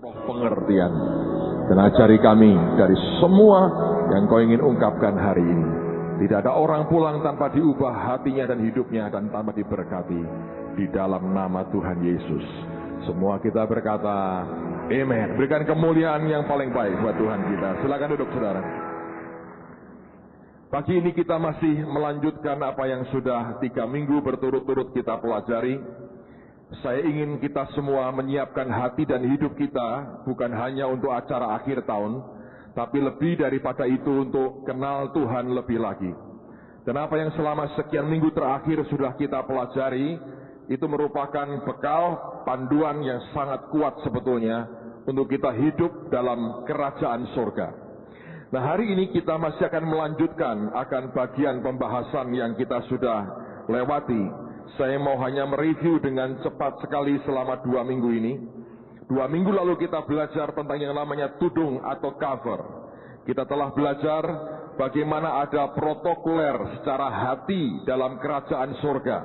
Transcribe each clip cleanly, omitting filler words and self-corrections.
roh pengertian, dan ajari kami dari semua yang kau ingin ungkapkan hari ini. Tidak ada orang pulang tanpa diubah hatinya dan hidupnya dan tanpa diberkati di dalam nama Tuhan Yesus. Semua kita berkata amen. Berikan kemuliaan yang paling baik buat Tuhan kita. Silakan duduk saudara. Pagi ini kita masih melanjutkan apa yang sudah 3 minggu berturut-turut kita pelajari. Saya ingin kita semua menyiapkan hati dan hidup kita bukan hanya untuk acara akhir tahun, tapi lebih daripada itu untuk kenal Tuhan lebih lagi. Dan apa yang selama sekian minggu terakhir sudah kita pelajari, itu merupakan bekal panduan yang sangat kuat sebetulnya untuk kita hidup dalam kerajaan surga. Nah, hari ini kita masih akan melanjutkan akan bagian pembahasan yang kita sudah lewati. Saya mau hanya mereview dengan cepat sekali selama 2 minggu ini. 2 minggu lalu kita belajar tentang yang namanya tudung atau cover. Kita telah belajar bagaimana ada protokoler secara hati dalam kerajaan surga.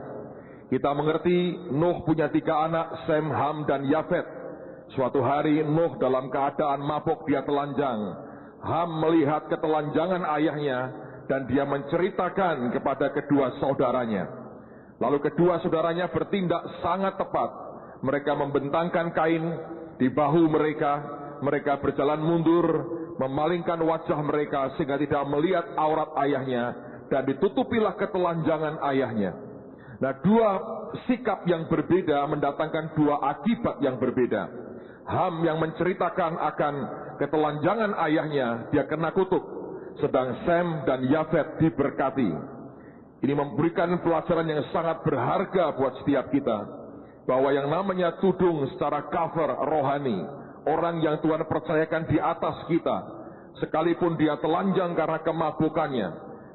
Kita mengerti Nuh punya 3 anak, Sem, Ham, dan Yafet. Suatu hari Nuh dalam keadaan mabuk, dia telanjang. Ham melihat ketelanjangan ayahnya dan dia menceritakan kepada kedua saudaranya. Lalu kedua saudaranya bertindak sangat tepat. Mereka membentangkan kain di bahu mereka. Mereka berjalan mundur, memalingkan wajah mereka sehingga tidak melihat aurat ayahnya. Dan ditutupilah ketelanjangan ayahnya. Nah, 2 sikap yang berbeda mendatangkan 2 akibat yang berbeda. Ham yang menceritakan akan ketelanjangan ayahnya, dia kena kutuk. Sedang Sem dan Yafet diberkati. Ini memberikan pelajaran yang sangat berharga buat setiap kita. Bahwa yang namanya tudung secara cover rohani. Orang yang Tuhan percayakan di atas kita. Sekalipun dia telanjang karena kemabukannya.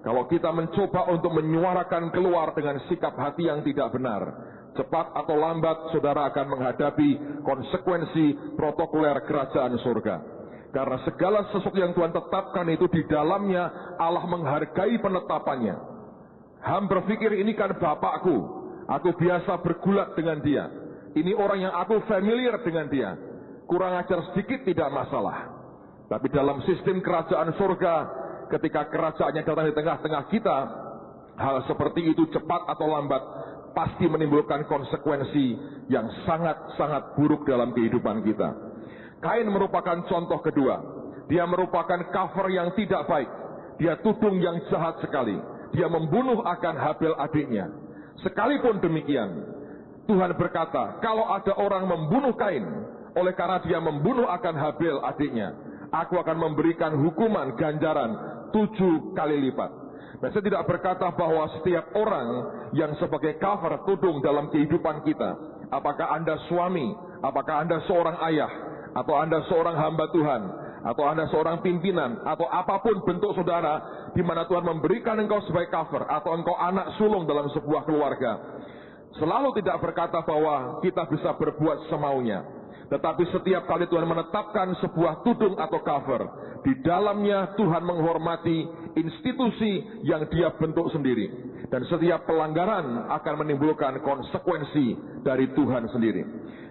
Kalau kita mencoba untuk menyuarakan keluar dengan sikap hati yang tidak benar. Cepat atau lambat saudara akan menghadapi konsekuensi protokoler kerajaan surga. Karena segala sesuatu yang Tuhan tetapkan itu di dalamnya Allah menghargai penetapannya. Ham berpikir ini kan bapakku, aku biasa bergulat dengan dia. Ini orang yang aku familiar dengan dia. Kurang ajar sedikit tidak masalah. Tapi dalam sistem kerajaan surga, ketika kerajaannya datang di tengah-tengah kita, hal seperti itu cepat atau lambat pasti menimbulkan konsekuensi yang sangat-sangat buruk dalam kehidupan kita. Kain merupakan contoh kedua. Dia merupakan cover yang tidak baik. Dia tudung yang jahat sekali. Dia membunuh akan Habel adiknya. Sekalipun demikian, Tuhan berkata, kalau ada orang membunuh Kain, oleh karena dia membunuh akan Habel adiknya, aku akan memberikan hukuman ganjaran 7 kali lipat. Nah, saya tidak berkata bahwa setiap orang yang sebagai cover tudung dalam kehidupan kita, apakah Anda suami, apakah Anda seorang ayah, atau Anda seorang hamba Tuhan, atau Anda seorang pimpinan, atau apapun bentuk saudara, di mana Tuhan memberikan engkau sebagai cover, atau engkau anak sulung dalam sebuah keluarga, selalu tidak berkata bahwa kita bisa berbuat semaunya. Tetapi setiap kali Tuhan menetapkan sebuah tudung atau cover, di dalamnya Tuhan menghormati institusi yang dia bentuk sendiri. Dan setiap pelanggaran akan menimbulkan konsekuensi dari Tuhan sendiri.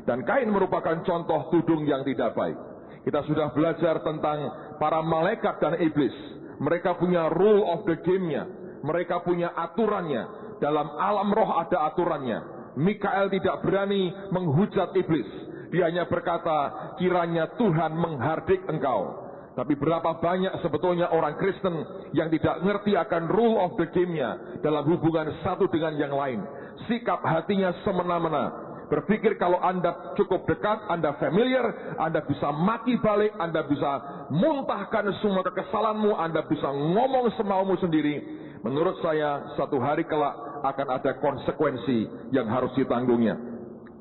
Dan Kain merupakan contoh tudung yang tidak baik. Kita sudah belajar tentang para malaikat dan iblis. Mereka punya rule of the game-nya. Mereka punya aturannya. Dalam alam roh ada aturannya. Mikael tidak berani menghujat iblis. Dia hanya berkata, kiranya Tuhan menghardik engkau. Tapi berapa banyak sebetulnya orang Kristen yang tidak ngerti akan rule of the game-nya dalam hubungan satu dengan yang lain. Sikap hatinya semena-mena. Berpikir kalau Anda cukup dekat, Anda familiar, Anda bisa maki balik, Anda bisa muntahkan semua kekesalanmu, Anda bisa ngomong semaumu sendiri. Menurut saya, satu hari kelak akan ada konsekuensi yang harus ditanggungnya.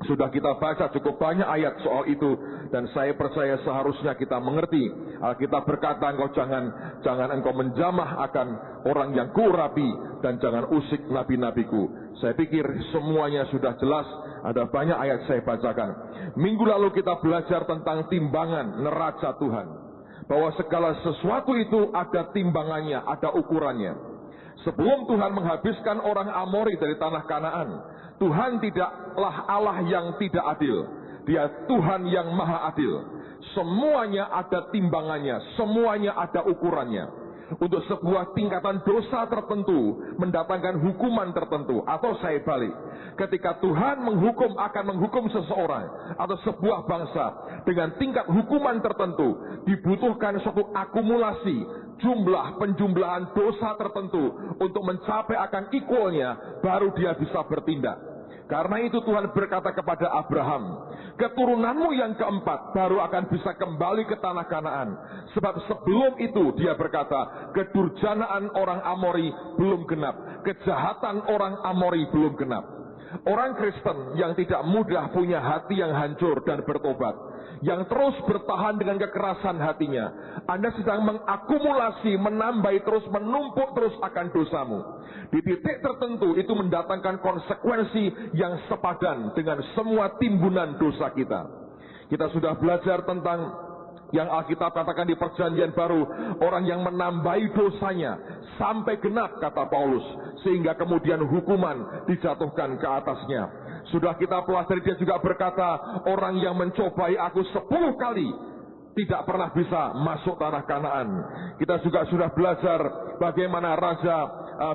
Sudah kita baca cukup banyak ayat soal itu, dan saya percaya seharusnya kita mengerti. Alkitab berkata, engkau jangan engkau menjamah akan orang yang kurapi, dan jangan usik nabi-nabiku. Saya pikir semuanya sudah jelas. Ada banyak ayat saya bacakan. Minggu lalu kita belajar tentang timbangan neraca Tuhan. Bahwa segala sesuatu itu ada timbangannya, ada ukurannya. Sebelum Tuhan menghabiskan orang Amori dari tanah Kanaan, Tuhan tidaklah Allah yang tidak adil. Dia Tuhan yang maha adil. semuanya ada timbangannya, semuanya ada ukurannya. Untuk sebuah tingkatan dosa tertentu mendatangkan hukuman tertentu. Atau saya balik, ketika Tuhan akan menghukum seseorang atau sebuah bangsa dengan tingkat hukuman tertentu, dibutuhkan suatu akumulasi jumlah penjumlahan dosa tertentu untuk mencapai akan equalnya, baru dia bisa bertindak. Karena itu Tuhan berkata kepada Abraham, keturunanmu yang keempat baru akan bisa kembali ke tanah Kanaan. Sebab sebelum itu dia berkata, kedurjanaan orang Amori belum genap, kejahatan orang Amori belum genap. Orang Kristen yang tidak mudah punya hati yang hancur dan bertobat, yang terus bertahan dengan kekerasan hatinya, Anda sedang mengakumulasi, menambah terus, menumpuk terus akan dosamu. Di titik tertentu itu mendatangkan konsekuensi yang sepadan dengan semua timbunan dosa kita. Kita sudah belajar tentang yang Alkitab katakan di Perjanjian Baru, orang yang menambahi dosanya sampai genap, kata Paulus, sehingga kemudian hukuman dijatuhkan ke atasnya. Sudah kita pelajari, dia juga berkata, orang yang mencobai aku 10 kali tidak pernah bisa masuk tanah Kanaan. Kita juga sudah belajar bagaimana Raja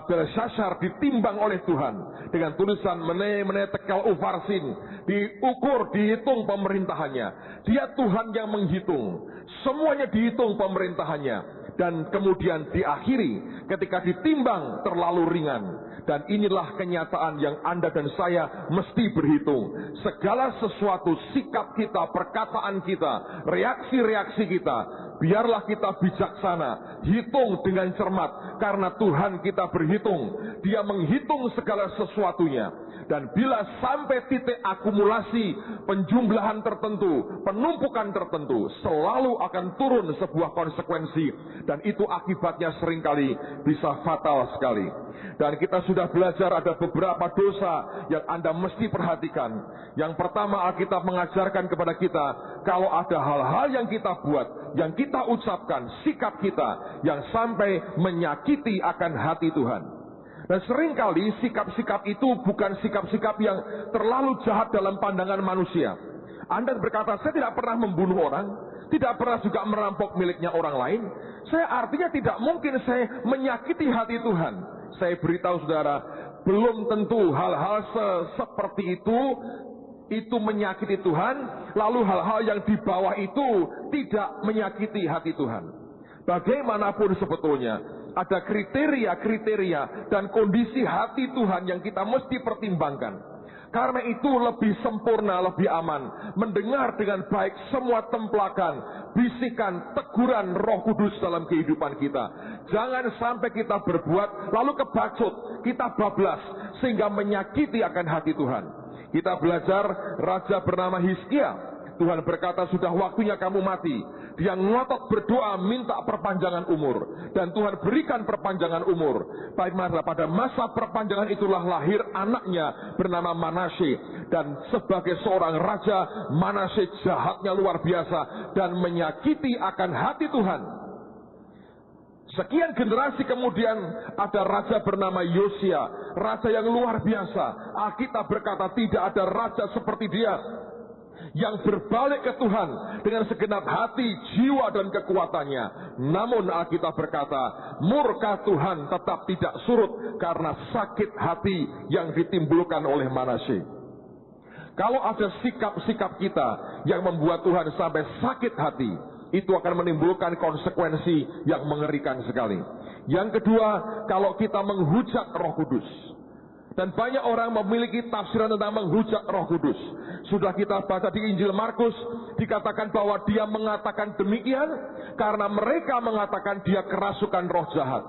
Belshazzar ditimbang oleh Tuhan dengan tulisan mene tekel ufarsin, diukur, dihitung pemerintahannya. Dia Tuhan yang menghitung, semuanya dihitung pemerintahannya, dan kemudian diakhiri ketika ditimbang terlalu ringan. Dan inilah kenyataan yang Anda dan saya mesti berhitung. Segala sesuatu, sikap kita, perkataan kita, reaksi-reaksi kita, biarlah kita bijaksana, hitung dengan cermat, karena Tuhan kita berhitung. Dia menghitung segala sesuatunya. Dan bila sampai titik akumulasi, penjumlahan tertentu, penumpukan tertentu, selalu akan turun sebuah konsekuensi. Dan itu akibatnya seringkali bisa fatal sekali. Dan kita sudah belajar ada beberapa dosa yang Anda mesti perhatikan. Yang pertama, Alkitab mengajarkan kepada kita, kalau ada hal-hal yang kita buat, yang kita ucapkan, sikap kita, yang sampai menyakiti akan hati Tuhan. Dan seringkali sikap-sikap itu bukan sikap-sikap yang terlalu jahat dalam pandangan manusia. Anda berkata, saya tidak pernah membunuh orang, tidak pernah juga merampok miliknya orang lain. Saya artinya tidak mungkin saya menyakiti hati Tuhan. Saya beritahu saudara, belum tentu hal-hal seperti itu menyakiti Tuhan, lalu hal-hal yang di bawah itu tidak menyakiti hati Tuhan. Bagaimanapun sebetulnya, ada kriteria-kriteria dan kondisi hati Tuhan yang kita mesti pertimbangkan. Karena itu lebih sempurna, lebih aman mendengar dengan baik semua templakan, bisikan, teguran Roh Kudus dalam kehidupan kita. Jangan sampai kita berbuat lalu kebacut, kita bablas sehingga menyakiti akan hati Tuhan. Kita belajar raja bernama Hizkia. Tuhan berkata, sudah waktunya kamu mati. Dia ngotot berdoa minta perpanjangan umur, dan Tuhan berikan perpanjangan umur. Pada masa perpanjangan itulah lahir anaknya bernama Manasye. Dan sebagai seorang raja, Manasye jahatnya luar biasa dan menyakiti akan hati Tuhan. Sekian generasi kemudian ada raja bernama Yosia, raja yang luar biasa. Alkitab berkata tidak ada raja seperti dia, yang berbalik ke Tuhan dengan segenap hati, jiwa, dan kekuatannya. Namun Alkitab berkata, murka Tuhan tetap tidak surut karena sakit hati yang ditimbulkan oleh Manasye. Kalau ada sikap-sikap kita yang membuat Tuhan sampai sakit hati, itu akan menimbulkan konsekuensi yang mengerikan sekali. Yang kedua, kalau kita menghujat Roh Kudus. Dan banyak orang memiliki tafsiran tentang menghujat Roh Kudus. Sudah kita baca di Injil Markus, dikatakan bahwa dia mengatakan demikian karena mereka mengatakan dia kerasukan roh jahat.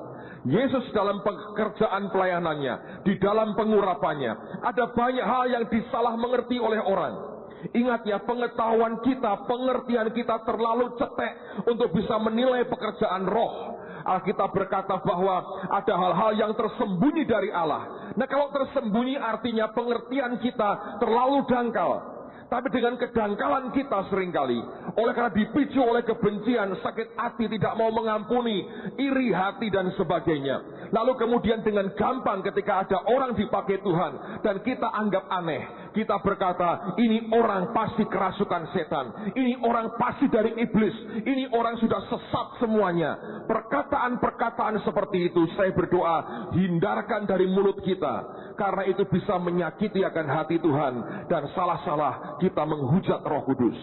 Yesus dalam pekerjaan pelayanannya, di dalam pengurapannya, ada banyak hal yang disalah mengerti oleh orang. Ingat ya, pengetahuan kita, pengertian kita terlalu cetek untuk bisa menilai pekerjaan roh. Alkitab berkata bahwa ada hal-hal yang tersembunyi dari Allah. Nah, kalau tersembunyi artinya pengertian kita terlalu dangkal. Tapi dengan kedangkalan kita seringkali, oleh karena dipicu oleh kebencian, sakit hati, tidak mau mengampuni, iri hati dan sebagainya. Lalu kemudian dengan gampang ketika ada orang dipakai Tuhan dan kita anggap aneh, kita berkata, ini orang pasti kerasukan setan, ini orang pasti dari iblis, ini orang sudah sesat semuanya. Perkataan-perkataan seperti itu saya berdoa hindarkan dari mulut kita, karena itu bisa menyakiti akan hati Tuhan, dan salah-salah kita menghujat Roh Kudus.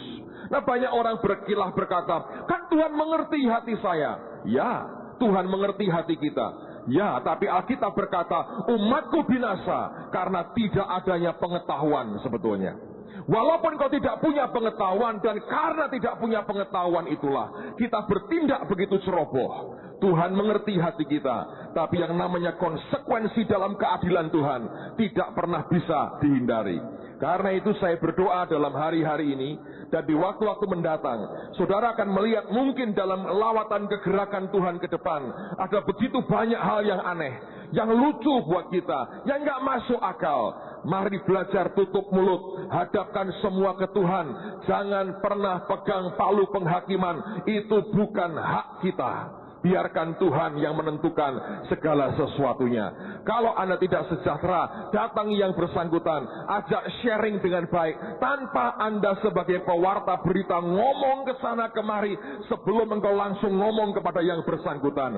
Nah, banyak orang berkilah berkata, kan Tuhan mengerti hati saya. Ya, Tuhan mengerti hati kita. Ya, tapi Alkitab berkata, umatku binasa karena tidak adanya pengetahuan sebetulnya. Walaupun kau tidak punya pengetahuan, dan karena tidak punya pengetahuan itulah kita bertindak begitu ceroboh. Tuhan mengerti hati kita, tapi yang namanya konsekuensi dalam keadilan Tuhan tidak pernah bisa dihindari. Karena itu saya berdoa dalam hari-hari ini dan di waktu-waktu mendatang, saudara akan melihat mungkin dalam lawatan kegerakan Tuhan ke depan ada begitu banyak hal yang aneh, yang lucu buat kita, yang gak masuk akal. Mari belajar tutup mulut, hadapkan semua ke Tuhan. Jangan pernah pegang palu penghakiman, itu bukan hak kita. Biarkan Tuhan yang menentukan segala sesuatunya. Kalau Anda tidak sejahtera, datangi yang bersangkutan, ajak sharing dengan baik, tanpa Anda sebagai pewarta berita ngomong ke sana kemari sebelum engkau langsung ngomong kepada yang bersangkutan.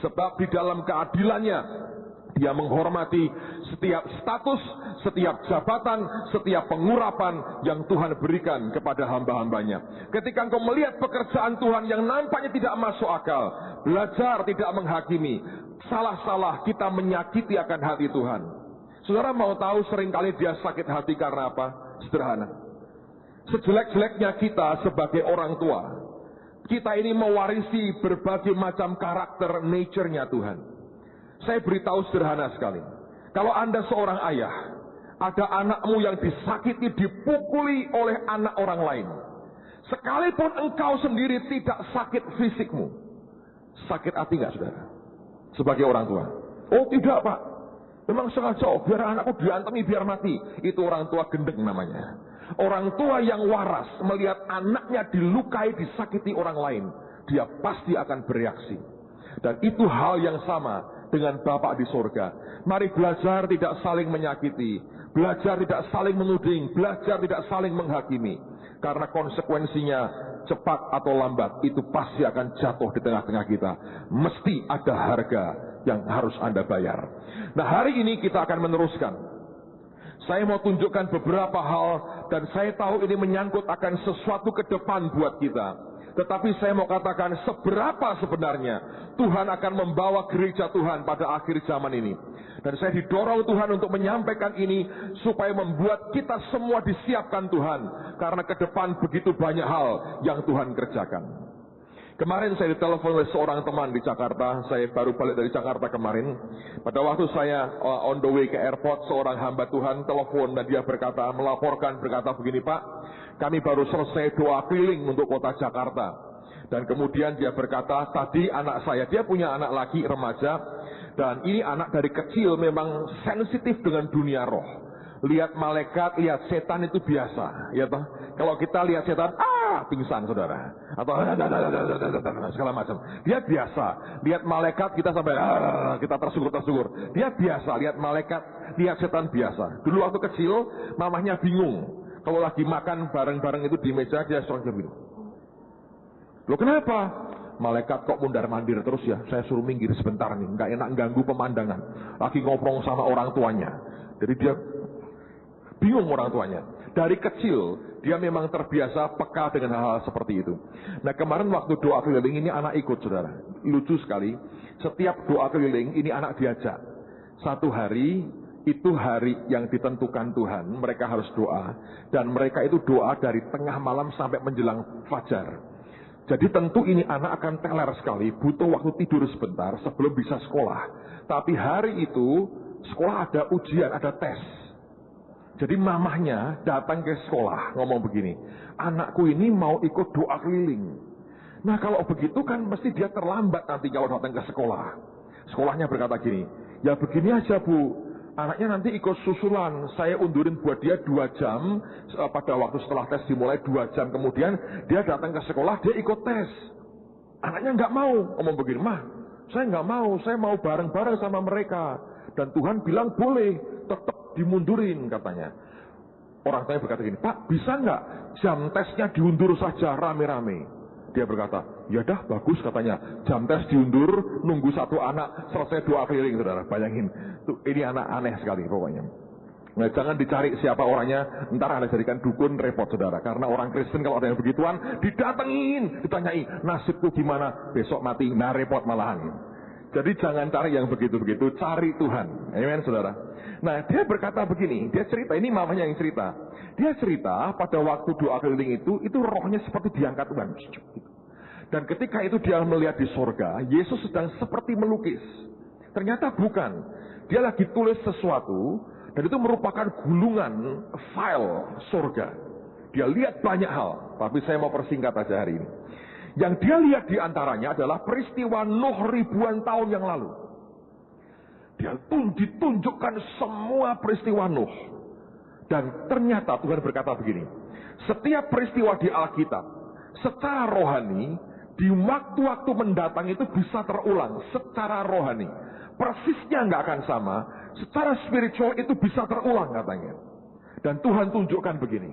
Sebab di dalam keadilannya Dia menghormati setiap status, setiap jabatan, setiap pengurapan yang Tuhan berikan kepada hamba-hambanya. Ketika engkau melihat pekerjaan Tuhan yang nampaknya tidak masuk akal, belajar tidak menghakimi. Salah-salah kita menyakiti akan hati Tuhan. Saudara mau tahu seringkali dia sakit hati karena apa? Sederhana. Sejelek-jeleknya kita sebagai orang tua, kita ini mewarisi berbagai macam karakter nature-nya Tuhan. Saya beritahu sederhana sekali. Kalau Anda seorang ayah, ada anakmu yang disakiti, dipukuli oleh anak orang lain, sekalipun engkau sendiri tidak sakit fisikmu, sakit hati nggak saudara? Sebagai orang tua. Oh tidak Pak, memang sengaja biar anakku diantemi biar mati. Itu orang tua gendeng namanya. Orang tua yang waras melihat anaknya dilukai, disakiti orang lain, dia pasti akan bereaksi. Dan itu hal yang sama dengan Bapa di sorga. Mari belajar tidak saling menyakiti, belajar tidak saling menuding, belajar tidak saling menghakimi. Karena konsekuensinya cepat atau lambat itu pasti akan jatuh di tengah-tengah kita. Mesti ada harga yang harus Anda bayar. Nah, hari ini kita akan meneruskan. Saya mau tunjukkan beberapa hal, dan saya tahu ini menyangkut akan sesuatu ke depan buat kita. Tetapi saya mau katakan seberapa sebenarnya Tuhan akan membawa gereja Tuhan pada akhir zaman ini. Dan saya didorong Tuhan untuk menyampaikan ini supaya membuat kita semua disiapkan Tuhan. Karena ke depan begitu banyak hal yang Tuhan kerjakan. Kemarin saya ditelepon oleh seorang teman di Jakarta. Saya baru balik dari Jakarta kemarin. Pada waktu saya on the way ke airport, seorang hamba Tuhan telepon dan dia melaporkan begini, Pak, kami baru selesai doa keliling untuk kota Jakarta. Dan kemudian dia berkata, tadi anak saya, dia punya anak laki remaja, dan ini anak dari kecil memang sensitif dengan dunia roh. Lihat malaikat, lihat setan itu biasa, ya toh. Kalau kita lihat setan, pingsan saudara, atau segala macam. Dia biasa. Lihat malaikat kita sampai kita tersugur. Dia biasa. Lihat malaikat, lihat setan biasa. Dulu waktu kecil, mamahnya bingung. Kalau lagi makan bareng-bareng itu di meja, dia serang bingung. Loh kenapa? Malaikat kok mundar-mandir terus ya? Saya suruh minggir sebentar nih, nggak enak ganggu pemandangan. Lagi ngobrol sama orang tuanya. Jadi dia bingung orang tuanya. Dari kecil dia memang terbiasa peka dengan hal-hal seperti itu. Nah kemarin waktu doa keliling ini anak ikut saudara. Lucu sekali. Setiap doa keliling ini anak diajak. Satu hari itu hari yang ditentukan Tuhan. Mereka harus doa. Dan mereka itu doa dari tengah malam sampai menjelang fajar. Jadi tentu ini anak akan teler sekali. Butuh waktu tidur sebentar sebelum bisa sekolah. Tapi hari itu sekolah ada ujian, ada tes. Jadi mamahnya datang ke sekolah ngomong begini, anakku ini mau ikut doa keliling. Nah kalau begitu kan mesti dia terlambat nanti kalau datang ke sekolah. Sekolahnya berkata gini, ya begini aja Bu, anaknya nanti ikut susulan, saya undurin buat dia 2 jam, pada waktu setelah tes dimulai 2 jam kemudian dia datang ke sekolah, dia ikut tes. Anaknya nggak mau, ngomong begini, Mah, saya nggak mau, saya mau bareng-bareng sama mereka. Dan Tuhan bilang boleh, tetap dimundurin katanya. Orang tanya berkata gini, Pak, bisa nggak jam tesnya diundur saja rame-rame? Dia berkata, ya dah bagus katanya. Jam tes diundur, nunggu satu anak, selesai 2 keliling, saudara. Bayangin, tuh, ini anak aneh sekali pokoknya. Nah, jangan dicari siapa orangnya, ntar Anda jadikan dukun, repot saudara. Karena orang Kristen kalau ada yang begituan, didatengin, ditanyai, nasibku gimana, besok mati, nah repot malahan. Jadi jangan cari yang begitu-begitu, cari Tuhan. Amen saudara. Nah, dia berkata begini, dia cerita, ini mamanya yang cerita. Dia cerita pada waktu doa keliling itu rohnya seperti diangkat Tuhan. Dan ketika itu dia melihat di sorga, Yesus sedang seperti melukis. Ternyata bukan. Dia lagi tulis sesuatu, dan itu merupakan gulungan file sorga. Dia lihat banyak hal, tapi saya mau persingkat aja hari ini. Yang dia lihat di antaranya adalah peristiwa Nuh ribuan tahun yang lalu. Dia ditunjukkan semua peristiwa Nuh. Dan ternyata Tuhan berkata begini, setiap peristiwa di Alkitab secara rohani di waktu-waktu mendatang itu bisa terulang secara rohani. Persisnya nggak akan sama, secara spiritual itu bisa terulang katanya. Dan Tuhan tunjukkan begini,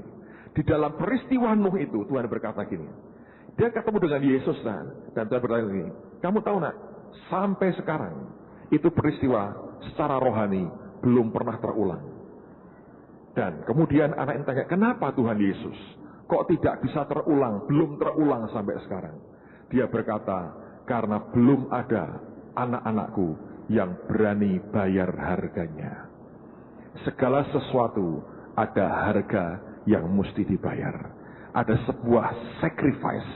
di dalam peristiwa Nuh itu Tuhan berkata gini, dia ketemu dengan Yesus dan Tuhan berkata gini, kamu tahu nak, sampai sekarang itu peristiwa secara rohani belum pernah terulang. Dan kemudian anak yang tanya, kenapa Tuhan Yesus kok tidak bisa terulang, belum terulang sampai sekarang? Dia berkata, karena belum ada anak-anakku yang berani bayar harganya. Segala sesuatu ada harga yang mesti dibayar. Ada sebuah sacrifice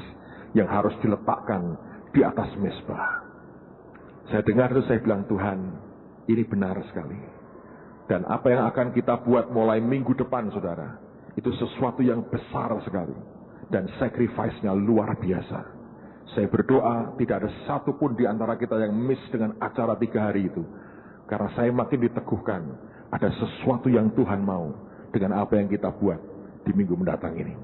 yang harus diletakkan di atas mezbah. Saya dengar itu, saya bilang, Tuhan, ini benar sekali. Dan apa yang akan kita buat mulai minggu depan, saudara, itu sesuatu yang besar sekali. Dan sacrifice-nya luar biasa. Saya berdoa tidak ada satupun di antara kita yang miss dengan acara 3 hari itu. Karena saya makin diteguhkan, ada sesuatu yang Tuhan mau dengan apa yang kita buat di minggu mendatang ini.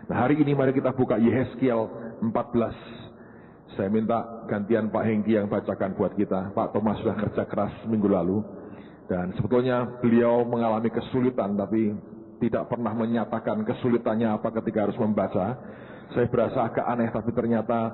Nah, hari ini mari kita buka Yehezkiel 14. Saya minta gantian Pak Hengki yang bacakan buat kita. Pak Thomas sudah kerja keras minggu lalu. Dan sebetulnya beliau mengalami kesulitan, tapi tidak pernah menyatakan kesulitannya apa ketika harus membaca. Saya berasa agak aneh, tapi ternyata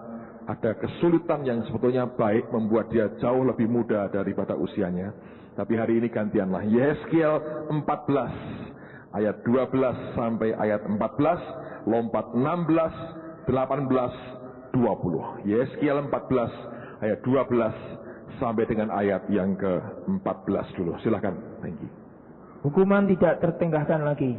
ada kesulitan yang sebetulnya baik, membuat dia jauh lebih muda daripada usianya. Tapi hari ini gantianlah. Yehezkiel 14, ayat 12 sampai ayat 14, lompat 16, 18, 20. Yehezkiel 14 ayat 12 sampai dengan ayat yang ke-14 dulu. Silakan. Thank you. Hukuman tidak tertengahkan lagi.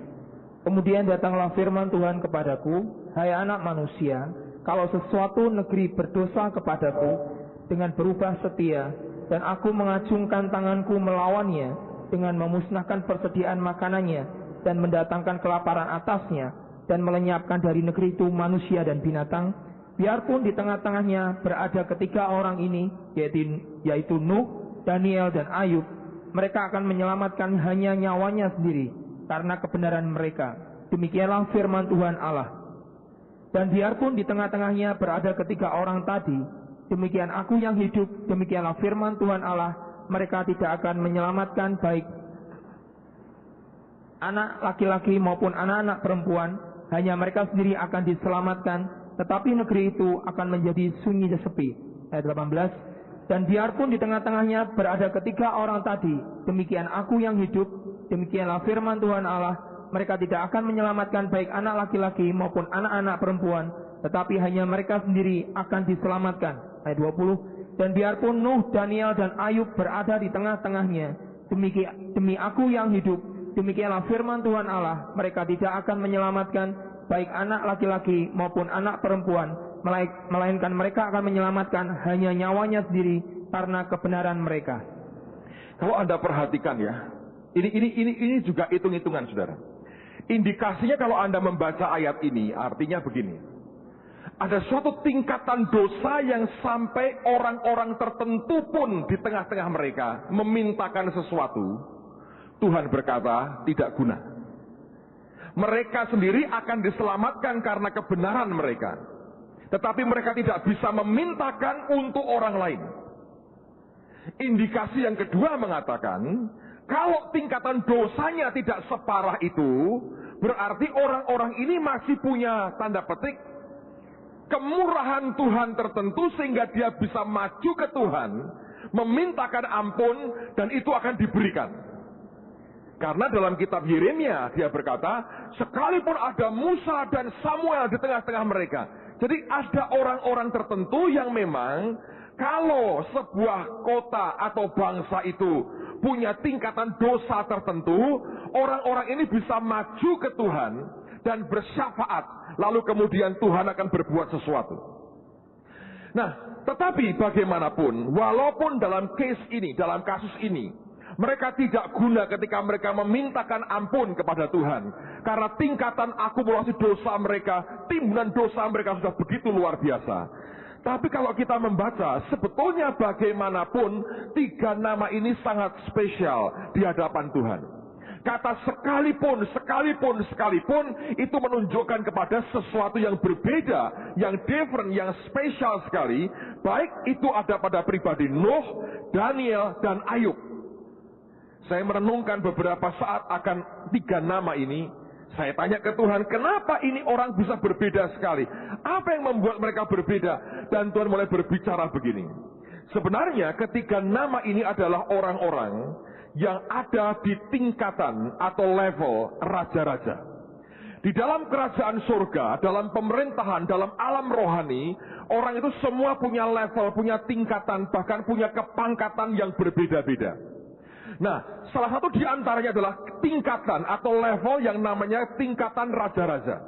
Kemudian datanglah firman Tuhan kepadaku, hai anak manusia, kalau sesuatu negeri berdosa kepadaku dengan berubah setia, dan aku mengacungkan tanganku melawannya dengan memusnahkan persediaan makanannya dan mendatangkan kelaparan atasnya dan melenyapkan dari negeri itu manusia dan binatang, biarpun di tengah-tengahnya berada ketiga orang ini, yaitu Nuh, Daniel, dan Ayub, mereka akan menyelamatkan hanya nyawanya sendiri, karena kebenaran mereka. Demikianlah firman Tuhan Allah. Dan biarpun di tengah-tengahnya berada ketiga orang tadi, demikian aku yang hidup, demikianlah firman Tuhan Allah, mereka tidak akan menyelamatkan baik anak laki-laki maupun anak-anak perempuan, hanya mereka sendiri akan diselamatkan, tetapi negeri itu akan menjadi sunyi dan sepi. Ayat 18. Dan biarpun di tengah-tengahnya berada ketiga orang tadi, demikian aku yang hidup, demikianlah firman Tuhan Allah, mereka tidak akan menyelamatkan baik anak laki-laki maupun anak-anak perempuan, tetapi hanya mereka sendiri akan diselamatkan. Ayat 20. Dan biarpun Nuh, Daniel, dan Ayub berada di tengah-tengahnya, demi aku yang hidup, demikianlah firman Tuhan Allah, mereka tidak akan menyelamatkan baik anak laki-laki maupun anak perempuan, melainkan mereka akan menyelamatkan hanya nyawanya sendiri karena kebenaran mereka. Kalau Anda perhatikan ya, ini juga hitung-hitungan, saudara. Indikasinya kalau Anda membaca ayat ini, artinya begini. Ada suatu tingkatan dosa yang sampai orang-orang tertentu pun di tengah-tengah mereka memintakan sesuatu, Tuhan berkata tidak guna. Mereka sendiri akan diselamatkan karena kebenaran mereka. Tetapi mereka tidak bisa memintakan untuk orang lain. Indikasi yang kedua mengatakan, kalau tingkatan dosanya tidak separah itu, berarti orang-orang ini masih punya tanda petik kemurahan Tuhan tertentu sehingga dia bisa maju ke Tuhan, memintakan ampun, dan itu akan diberikan. Karena dalam kitab Yeremia dia berkata, sekalipun ada Musa dan Samuel di tengah-tengah mereka. Jadi ada orang-orang tertentu yang memang kalau sebuah kota atau bangsa itu punya tingkatan dosa tertentu, orang-orang ini bisa maju ke Tuhan dan bersyafaat. Lalu kemudian Tuhan akan berbuat sesuatu. Nah, tetapi bagaimanapun, walaupun dalam kasus ini, mereka tidak guna ketika mereka memintakan ampun kepada Tuhan. Karena tingkatan akumulasi dosa mereka, timbunan dosa mereka sudah begitu luar biasa. Tapi kalau kita membaca, sebetulnya bagaimanapun, 3 nama ini sangat spesial di hadapan Tuhan. Kata sekalipun itu menunjukkan kepada sesuatu yang berbeda, yang different, yang spesial sekali. Baik itu ada pada pribadi Nuh, Daniel, dan Ayub. Saya merenungkan beberapa saat akan 3 nama ini. Saya tanya ke Tuhan, kenapa ini orang bisa berbeda sekali? Apa yang membuat mereka berbeda? Dan Tuhan mulai berbicara begini. Sebenarnya ketiga nama ini adalah orang-orang yang ada di tingkatan atau level raja-raja. Di dalam kerajaan surga, dalam pemerintahan, dalam alam rohani, orang itu semua punya level, punya tingkatan, bahkan punya kepangkatan yang berbeda-beda. Nah, salah satu di antaranya adalah tingkatan atau level yang namanya tingkatan raja-raja.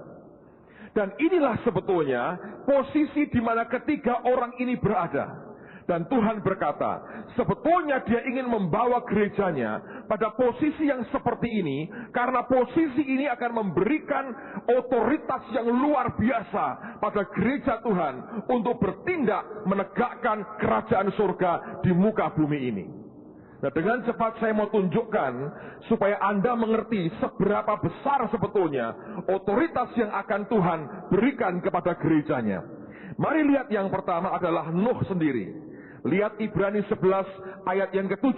Dan inilah sebetulnya posisi di mana ketiga orang ini berada. Dan Tuhan berkata, sebetulnya dia ingin membawa gerejanya pada posisi yang seperti ini, karena posisi ini akan memberikan otoritas yang luar biasa pada gereja Tuhan untuk bertindak menegakkan kerajaan surga di muka bumi ini. Nah, dengan cepat saya mau tunjukkan supaya Anda mengerti seberapa besar sebetulnya otoritas yang akan Tuhan berikan kepada gerejanya. Mari lihat yang pertama adalah Nuh sendiri. Lihat Ibrani 11 ayat yang ke-7.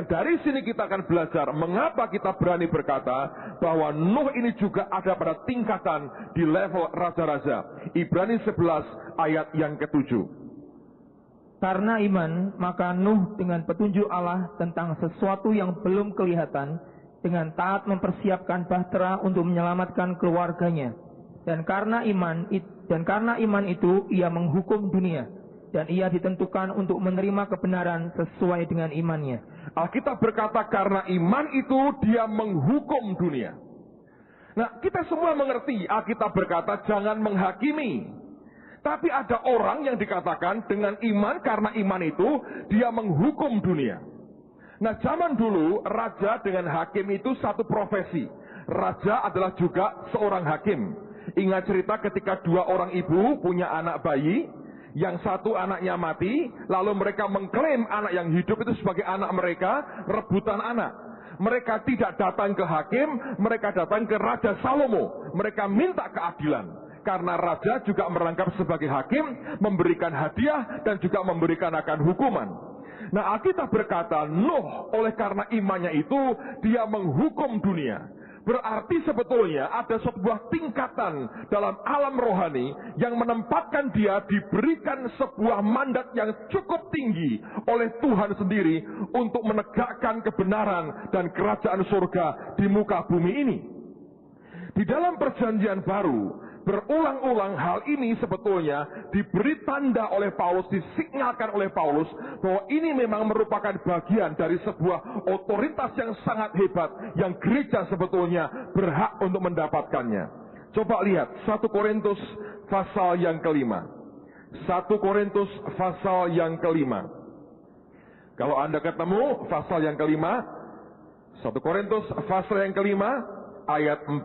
Dari sini kita akan belajar mengapa kita berani berkata bahwa Nuh ini juga ada pada tingkatan di level raja-raja. Ibrani 11 ayat yang ke-7. Karena iman, maka Nuh dengan petunjuk Allah tentang sesuatu yang belum kelihatan, dengan taat mempersiapkan bahtera untuk menyelamatkan keluarganya. Dan karena iman itu ia menghukum dunia, dan ia ditentukan untuk menerima kebenaran sesuai dengan imannya. Alkitab berkata karena iman itu dia menghukum dunia. Nah, kita semua mengerti Alkitab berkata jangan menghakimi. Tapi ada orang yang dikatakan dengan iman, karena iman itu dia menghukum dunia. Nah, zaman dulu raja dengan hakim itu satu profesi. Raja adalah juga seorang hakim. Ingat cerita ketika 2 orang ibu punya anak bayi, yang satu anaknya mati, lalu mereka mengklaim anak yang hidup itu sebagai anak mereka, rebutan anak. Mereka tidak datang ke hakim, mereka datang ke Raja Salomo. Mereka minta keadilan. Karena raja juga merangkap sebagai hakim, memberikan hadiah dan juga memberikan akan hukuman. Nah, Alkitab berkata Nuh oleh karena imannya itu dia menghukum dunia. Berarti sebetulnya ada sebuah tingkatan dalam alam rohani yang menempatkan dia diberikan sebuah mandat yang cukup tinggi oleh Tuhan sendiri untuk menegakkan kebenaran dan kerajaan surga di muka bumi ini. Di dalam perjanjian baru, berulang-ulang hal ini sebetulnya diberi tanda oleh Paulus, disinyalkan oleh Paulus bahwa ini memang merupakan bagian dari sebuah otoritas yang sangat hebat yang gereja sebetulnya berhak untuk mendapatkannya. Coba lihat 1 Korintus pasal yang kelima. 1 Korintus pasal yang kelima. Kalau Anda ketemu pasal yang kelima, 1 Korintus pasal yang kelima, ayat 4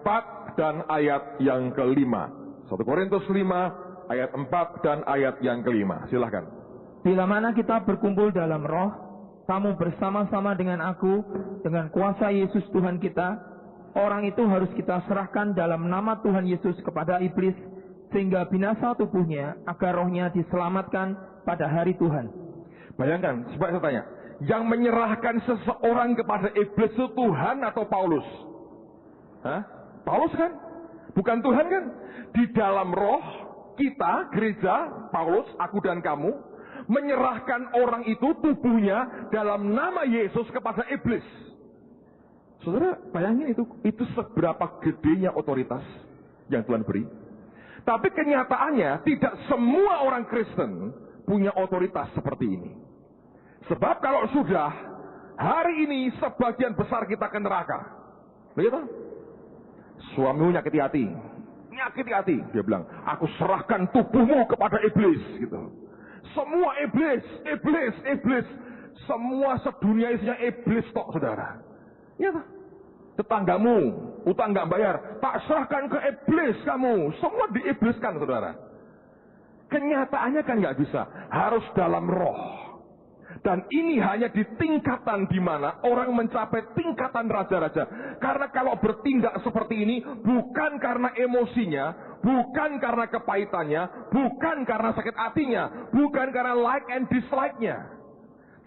dan ayat yang kelima. 1 Korintus 5 ayat 4 dan ayat yang kelima. Silahkan. Bila mana kita berkumpul dalam roh, kamu bersama-sama dengan aku, dengan kuasa Yesus Tuhan kita, orang itu harus kita serahkan dalam nama Tuhan Yesus kepada iblis, sehingga binasa tubuhnya, agar rohnya diselamatkan pada hari Tuhan. Bayangkan, supaya saya tanya, yang menyerahkan seseorang kepada iblis itu Tuhan atau Paulus? Hah? Paulus kan? Bukan Tuhan kan? Di dalam roh kita, gereja, Paulus, aku dan kamu, menyerahkan orang itu tubuhnya dalam nama Yesus kepada iblis. Saudara, bayangin itu seberapa gedenya otoritas yang Tuhan beri. Tapi kenyataannya tidak semua orang Kristen punya otoritas seperti ini. Sebab kalau sudah, hari ini sebagian besar kita ke neraka. Begitu? Suamimu nyakiti hati. Dia bilang, aku serahkan tubuhmu kepada iblis. Gitu. Semua iblis. Semua sedunia isinya iblis tok, saudara. Ya tak? Tetanggamu, utang nggak bayar, tak serahkan ke iblis kamu. Semua diibliskan, saudara. Kenyataannya kan nggak bisa. Harus dalam roh. Dan ini hanya di tingkatan di mana orang mencapai tingkatan raja-raja. Karena kalau bertindak seperti ini, bukan karena emosinya, bukan karena kepahitannya, bukan karena sakit hatinya, bukan karena like and dislike-nya.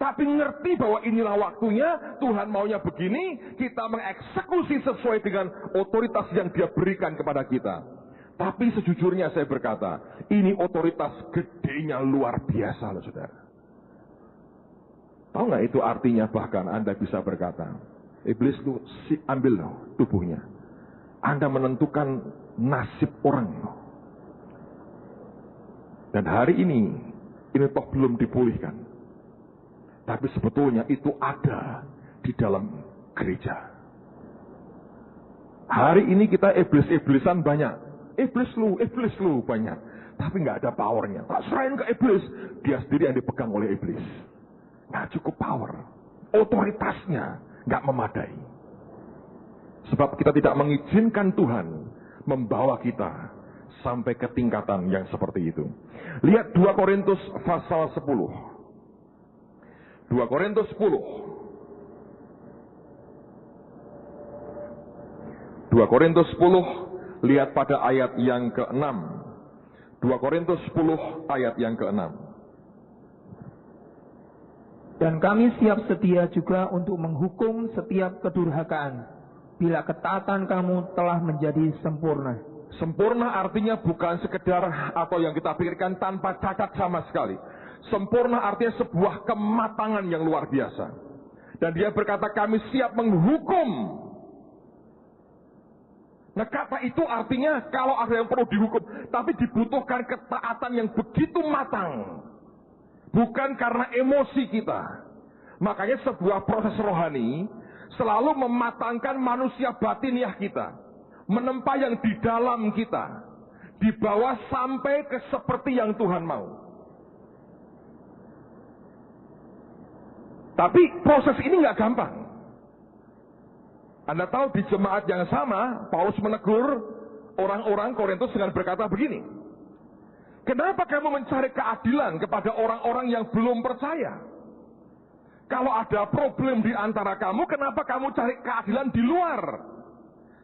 Tapi ngerti bahwa inilah waktunya, Tuhan maunya begini, kita mengeksekusi sesuai dengan otoritas yang Dia berikan kepada kita. Tapi sejujurnya saya berkata, ini otoritas gedenya luar biasa loh, saudara. Tahu nggak itu artinya? Bahkan Anda bisa berkata, iblis itu ambil loh tubuhnya. Anda menentukan nasib orang loh. Dan hari ini toh belum dipulihkan. Tapi sebetulnya itu ada di dalam gereja. Hari ini kita iblis-iblisan banyak. Iblis lu banyak. Tapi nggak ada powernya. Tak serahin ke iblis, dia sendiri yang dipegang oleh iblis. Nggak cukup power. Otoritasnya nggak memadai. Sebab kita tidak mengizinkan Tuhan membawa kita sampai ke tingkatan yang seperti itu. Lihat 2 Korintus pasal 10. 2 Korintus 10. 2 Korintus 10, lihat pada ayat yang ke-6. 2 Korintus 10 ayat yang ke-6. Dan kami siap sedia juga untuk menghukum setiap kedurhakaan, bila ketaatan kamu telah menjadi sempurna. Sempurna artinya bukan sekedar atau yang kita pikirkan tanpa cacat sama sekali. Sempurna artinya sebuah kematangan yang luar biasa. Dan dia berkata kami siap menghukum. Nah kata itu artinya kalau ada yang perlu dihukum, tapi dibutuhkan ketaatan yang begitu matang. Bukan karena emosi kita. Makanya sebuah proses rohani selalu mematangkan manusia batiniah kita. Menempa yang di dalam kita. Dibawa sampai ke seperti yang Tuhan mau. Tapi proses ini nggak gampang. Anda tahu di jemaat yang sama, Paulus menegur orang-orang Korintus dengan berkata begini. Kenapa kamu mencari keadilan kepada orang-orang yang belum percaya? Kalau ada problem di antara kamu, kenapa kamu cari keadilan di luar?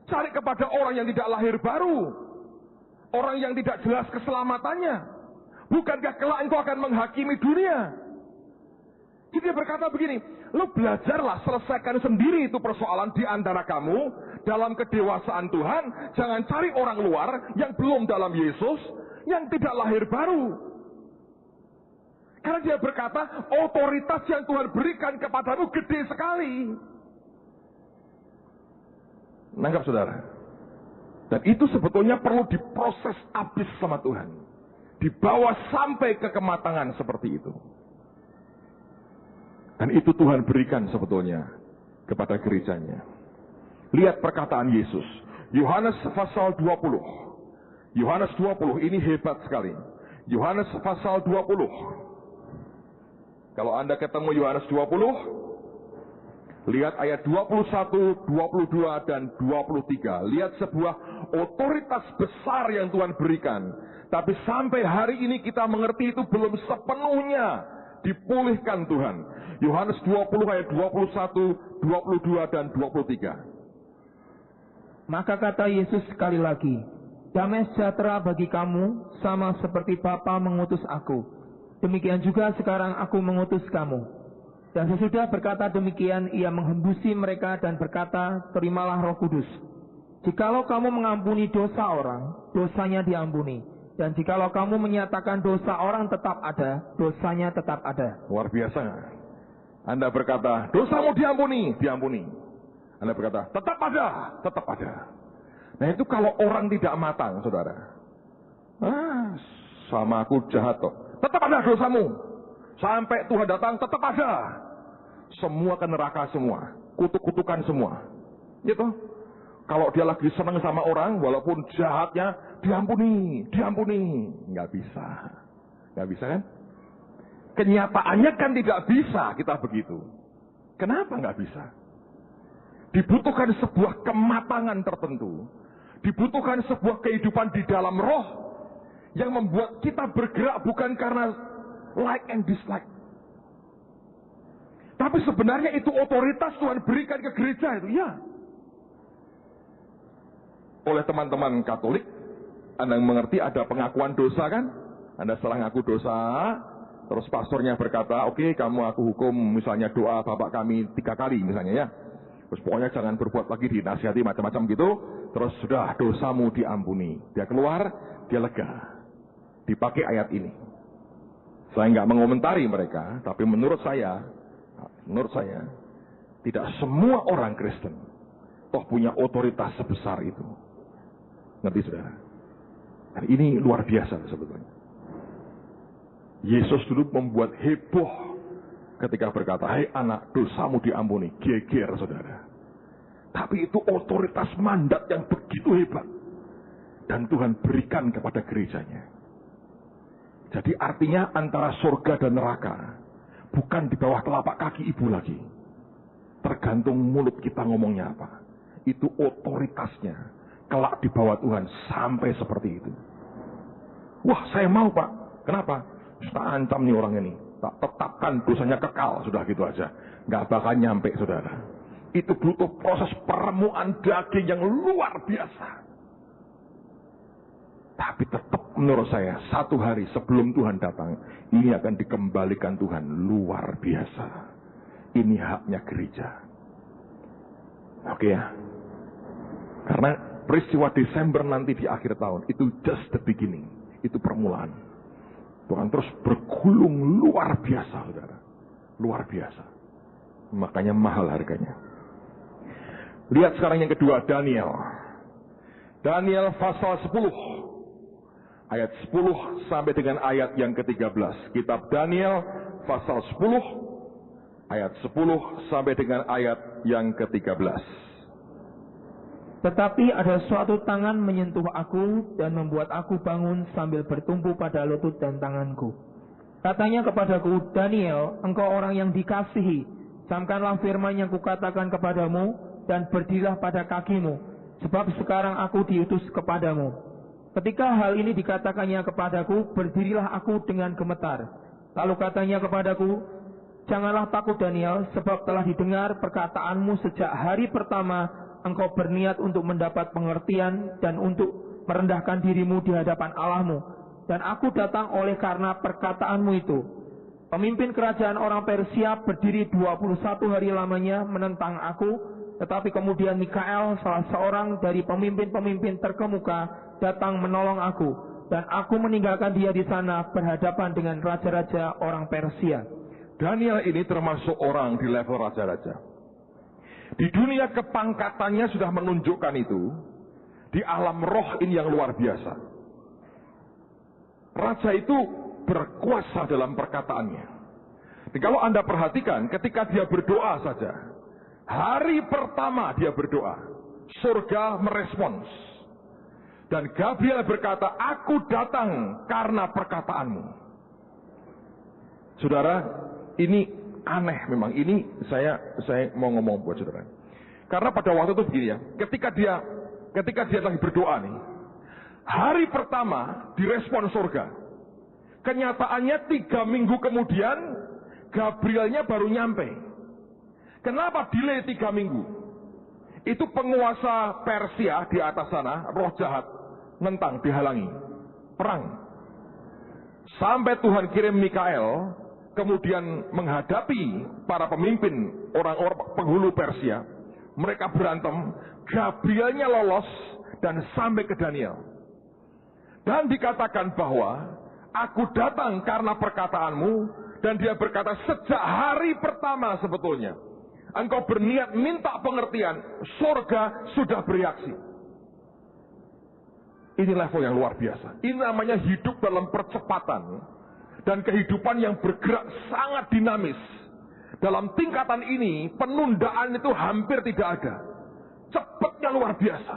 Cari kepada orang yang tidak lahir baru. Orang yang tidak jelas keselamatannya. Bukankah kelak engkau akan menghakimi dunia? Dia berkata begini, lu belajarlah selesaikan sendiri itu persoalan di antara kamu dalam kedewasaan Tuhan. Jangan cari orang luar yang belum dalam Yesus, yang tidak lahir baru. Karena dia berkata, otoritas yang Tuhan berikan kepadamu gede sekali. Nangkap saudara? Dan itu sebetulnya perlu diproses habis sama Tuhan. Dibawa sampai ke kematangan seperti itu. Dan itu Tuhan berikan sebetulnya kepada gerejanya. Lihat perkataan Yesus. Yohanes pasal 20. Yohanes 20 ini hebat sekali. Yohanes pasal 20. Kalau Anda ketemu Yohanes 20, lihat ayat 21, 22, dan 23. Lihat sebuah otoritas besar yang Tuhan berikan. Tapi sampai hari ini kita mengerti itu belum sepenuhnya dipulihkan Tuhan. Yohanes 20 ayat 21, 22, dan 23. Maka kata Yesus sekali lagi, damai sejahtera bagi kamu, sama seperti Bapa mengutus aku. Demikian juga sekarang aku mengutus kamu. Dan sesudah berkata demikian, ia menghembusi mereka dan berkata, terimalah Roh Kudus. Jikalau kamu mengampuni dosa orang, dosanya diampuni. Dan jikalau kamu menyatakan dosa orang tetap ada, dosanya tetap ada. Luar biasa. Anda berkata, dosamu diampuni, diampuni. Anda berkata, tetap ada, tetap ada. Nah itu kalau orang tidak matang, saudara. Sama aku jahat kok. Tetap ada dosamu. Sampai Tuhan datang, tetap ada. Semua ke neraka semua. Kutuk-kutukan semua. Gitu. Kalau dia lagi senang sama orang, walaupun jahatnya, diampuni, diampuni. Nggak bisa. Nggak bisa kan? Kenyataannya kan tidak bisa kita begitu. Kenapa nggak bisa? Dibutuhkan sebuah kematangan tertentu. Dibutuhkan sebuah kehidupan di dalam roh yang membuat kita bergerak bukan karena like and dislike. Tapi sebenarnya itu otoritas Tuhan berikan ke gereja itu, ya. Oleh teman-teman Katolik, Anda mengerti ada pengakuan dosa kan? Anda salah ngaku dosa, terus pastornya berkata, oke, kamu aku hukum misalnya doa Bapak kami 3 kali misalnya ya. Terus pokoknya jangan berbuat lagi, dinasihati macam-macam gitu. Terus sudah dosamu diampuni. Dia keluar, dia lega. Dipakai ayat ini. Saya nggak mengomentari mereka, tapi menurut saya, tidak semua orang Kristen toh punya otoritas sebesar itu. Ngerti saudara? Dan ini luar biasa sebetulnya. Yesus dulu membuat heboh ketika berkata, hai anak, dosamu diampuni. Geger saudara. Tapi itu otoritas mandat yang begitu hebat. Dan Tuhan berikan kepada gerejanya. Jadi artinya antara surga dan neraka bukan di bawah telapak kaki ibu lagi. Tergantung mulut kita ngomongnya apa. Itu otoritasnya. Kelak di bawah Tuhan sampai seperti itu. Wah, saya mau Pak. Kenapa? Tak ancam nih orang ini. Tak tetapkan dosanya kekal. Sudah gitu aja. Gak bakal nyampe saudara. Itu butuh proses peremuan daging yang luar biasa. Tapi tetap menurut saya, satu hari sebelum Tuhan datang, ini akan dikembalikan Tuhan luar biasa. Ini haknya gereja. Oke ya. Karena peristiwa Desember nanti di akhir tahun, itu just the beginning. Itu permulaan. Tuhan terus bergulung luar biasa, saudara. Luar biasa. Makanya mahal harganya. Lihat sekarang yang kedua, Daniel. Daniel pasal 10. Ayat 10 sampai dengan ayat yang ke-13. Kitab Daniel pasal 10. Ayat 10 sampai dengan ayat yang ke-13. Tetapi ada suatu tangan menyentuh aku dan membuat aku bangun sambil bertumpu pada lutut dan tanganku. Katanya kepadaku, Daniel, engkau orang yang dikasihi. Camkanlah firman yang kukatakan kepadamu dan berdirilah pada kakimu. Sebab sekarang aku diutus kepadamu. Ketika hal ini dikatakannya kepadaku, berdirilah aku dengan gemetar. Lalu katanya kepadaku, janganlah takut Daniel, sebab telah didengar perkataanmu sejak hari pertama engkau berniat untuk mendapat pengertian dan untuk merendahkan dirimu di hadapan Allahmu. Dan aku datang oleh karena perkataanmu itu. Pemimpin kerajaan orang Persia berdiri 21 hari lamanya menentang aku, tetapi kemudian Mikael, salah seorang dari pemimpin-pemimpin terkemuka, datang menolong aku, dan aku meninggalkan dia di sana berhadapan dengan raja-raja orang Persia. Daniel ini termasuk orang di level raja-raja. Di dunia kepangkatannya sudah menunjukkan itu. Di alam roh ini yang luar biasa. Raja itu berkuasa dalam perkataannya. Dan kalau Anda perhatikan, ketika dia berdoa saja, hari pertama dia berdoa, surga merespons. Dan Gabriel berkata, aku datang karena perkataanmu. Saudara, ini aneh memang. Ini saya mau ngomong buat saudara. Karena pada waktu itu begini ya, ketika dia lagi berdoa nih, hari pertama direspon surga. Kenyataannya 3 minggu kemudian, Gabrielnya baru nyampe. Kenapa delay 3 minggu? Itu penguasa Persia di atas sana, roh jahat, nentang, dihalangi. Perang. Sampai Tuhan kirim Mikael, kemudian menghadapi para pemimpin, orang-orang penghulu Persia. Mereka berantem, Gabrielnya lolos dan sampai ke Daniel. Dan dikatakan bahwa aku datang karena perkataanmu, dan dia berkata sejak hari pertama sebetulnya engkau berniat minta pengertian, surga sudah bereaksi. Ini level yang luar biasa. Ini namanya hidup dalam percepatan dan kehidupan yang bergerak sangat dinamis. Dalam tingkatan ini penundaan itu hampir tidak ada. Cepatnya luar biasa.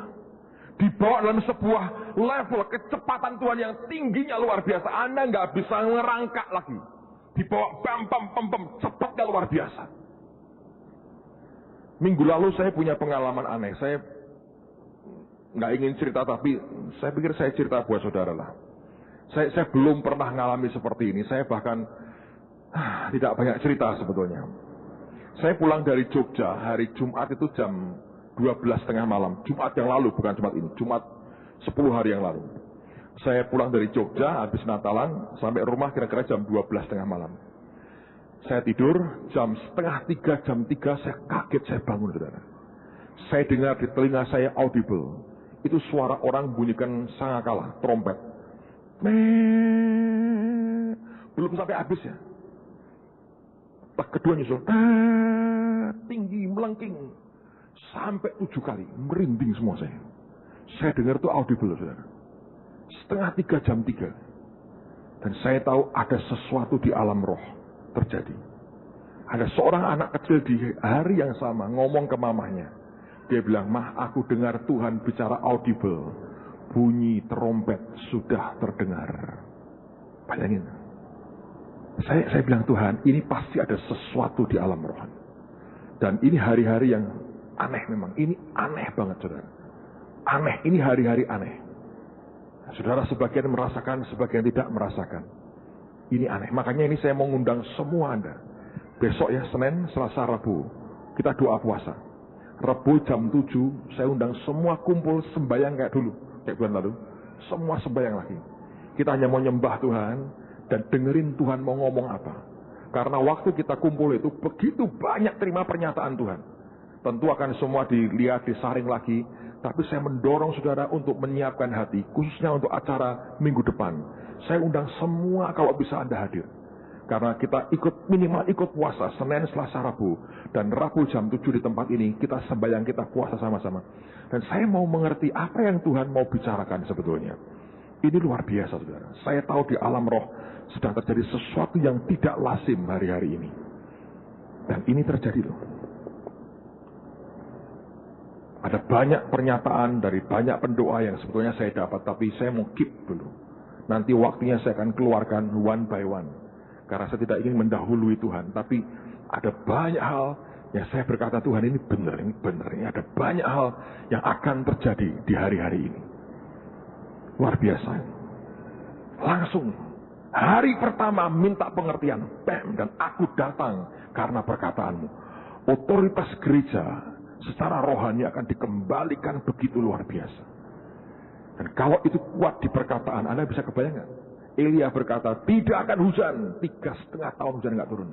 Dibawa dalam sebuah level kecepatan Tuhan yang tingginya luar biasa. Anda nggak bisa ngerangkak lagi. Dibawa pem, cepatnya luar biasa. Minggu lalu saya punya pengalaman aneh. Saya nggak ingin cerita, tapi saya pikir saya cerita buat saudara lah. Saya belum pernah ngalami seperti ini. Saya bahkan tidak banyak cerita sebetulnya. Saya pulang dari Jogja hari Jumat itu jam 12:30 malam. Jumat yang lalu, bukan Jumat ini. Jumat 10 hari yang lalu. Saya pulang dari Jogja habis Natalan sampai rumah kira-kira jam 12:30 malam. Saya tidur jam 2:30, jam 3 saya kaget, saya bangun, saudara. Saya dengar di telinga saya audible. Itu suara orang bunyikan sangakala, trompet. Belum sampai habis ya. Kedua nyusul. Tinggi, melengking. Sampai 7 kali. Merinding semua saya. Saya dengar itu audible, saudara. 2:30, jam 3. Dan saya tahu ada sesuatu di alam roh terjadi. Ada seorang anak kecil di hari yang sama ngomong ke mamahnya. Dia bilang, "Mah, aku dengar Tuhan bicara audible. Bunyi trompet sudah terdengar." Bayangin. Saya bilang, Tuhan, ini pasti ada sesuatu di alam roh. Dan ini hari-hari yang aneh memang. Ini aneh banget, saudara. Aneh, ini hari-hari aneh. Saudara sebagian merasakan, sebagian tidak merasakan. Ini aneh. Makanya ini saya mau ngundang semua Anda. Besok ya, Senin, Selasa, Rabu. Kita doa puasa. Rabu jam 7, saya undang semua kumpul sembahyang kayak dulu. Kayak bulan lalu. Semua sembahyang lagi. Kita hanya mau nyembah Tuhan dan dengerin Tuhan mau ngomong apa. Karena waktu kita kumpul itu begitu banyak terima pernyataan Tuhan. Tentu akan semua dilihat, disaring lagi. Tapi saya mendorong saudara untuk menyiapkan hati, khususnya untuk acara minggu depan. Saya undang semua kalau bisa Anda hadir. Karena kita minimal ikut puasa Senin, Selasa, Rabu. Dan Rabu jam 7 di tempat ini kita sembahyang, kita puasa sama-sama. Dan saya mau mengerti apa yang Tuhan mau bicarakan sebetulnya. Ini luar biasa, saudara. Saya tahu di alam roh sedang terjadi sesuatu yang tidak lazim hari-hari ini. Dan ini terjadi loh. Ada banyak pernyataan dari banyak pendoa yang sebetulnya saya dapat, tapi saya mau keep dulu. Nanti waktunya saya akan keluarkan one by one. Karena saya tidak ingin mendahului Tuhan. Tapi ada banyak hal yang saya berkata, Tuhan ini benar, ini benar. Ini ada banyak hal yang akan terjadi di hari-hari ini. Luar biasa. Langsung, hari pertama minta pengertian. Bam, dan aku datang karena perkataanmu. Otoritas gereja secara rohani akan dikembalikan begitu luar biasa. Dan kalau itu kuat di perkataan, Anda bisa kebayangkan. Elia berkata, tidak akan hujan. 3,5 tahun hujan nggak turun.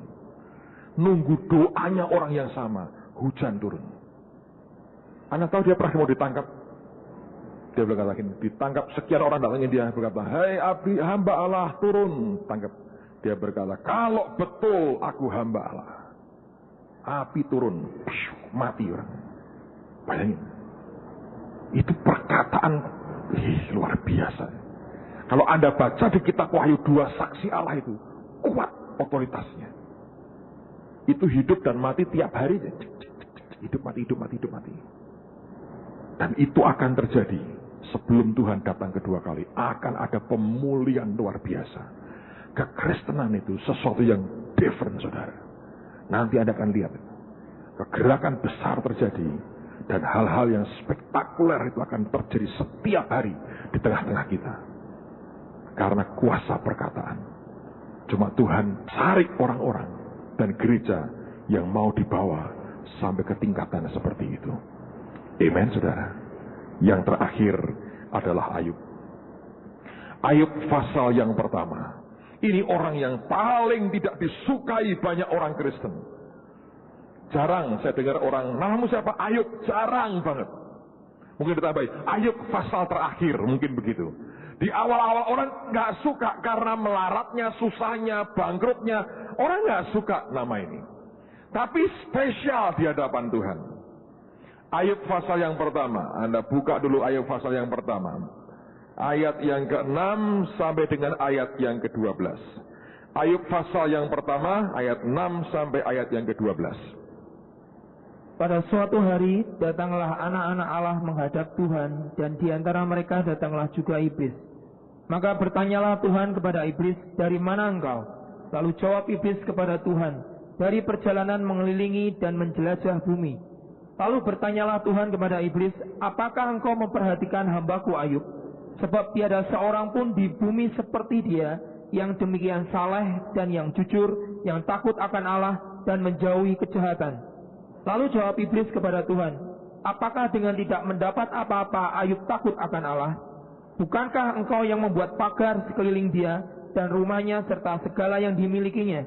Nunggu doanya orang yang sama, hujan turun. Anda tahu dia pernah mau ditangkap? Dia berkata gini, ditangkap sekian orang datangin dia berkata, "Hei abdi hamba Allah, turun." Tangkap. Dia berkata, "Kalau betul aku hamba Allah." Api turun, mati orang. Bayangin. Itu perkataan luar biasa. Kalau Anda baca di kitab Wahyu 2, saksi Allah itu kuat otoritasnya. Itu hidup dan mati tiap hari. Hidup mati, hidup mati, hidup mati. Dan itu akan terjadi sebelum Tuhan datang kedua kali. Akan ada pemulihan luar biasa. Kekristenan itu sesuatu yang different, saudara. Nanti Anda akan lihat. Kegerakan besar terjadi. Dan hal-hal yang spektakuler itu akan terjadi setiap hari di tengah-tengah kita. Karena kuasa perkataan. Cuma Tuhan cari orang-orang dan gereja yang mau dibawa sampai ke tingkatan seperti itu. Amen, saudara. Yang terakhir adalah Ayub. Ayub pasal yang pertama. Ini orang yang paling tidak disukai banyak orang Kristen. Jarang saya dengar orang, namamu siapa? Ayub. Jarang banget. Mungkin ditambahin, Ayub pasal terakhir, mungkin begitu. Di awal-awal orang nggak suka karena melaratnya, susahnya, bangkrutnya. Orang nggak suka nama ini. Tapi spesial di hadapan Tuhan. Ayub pasal yang pertama. Anda buka dulu Ayub pasal yang pertama. Ayat yang ke-6 sampai dengan ayat yang ke-12. Ayub pasal yang pertama, ayat 6 sampai ayat yang ke-12. Pada suatu hari datanglah anak-anak Allah menghadap Tuhan, dan di antara mereka datanglah juga iblis. Maka bertanyalah Tuhan kepada iblis, dari mana engkau? Lalu jawab iblis kepada Tuhan, dari perjalanan mengelilingi dan menjelajah bumi. Lalu bertanyalah Tuhan kepada iblis, apakah engkau memperhatikan hambaku Ayub? Sebab tiada seorang pun di bumi seperti dia, yang demikian saleh dan yang jujur, yang takut akan Allah dan menjauhi kejahatan. Lalu jawab iblis kepada Tuhan, apakah dengan tidak mendapat apa-apa Ayub takut akan Allah? Bukankah engkau yang membuat pagar sekeliling dia dan rumahnya serta segala yang dimilikinya?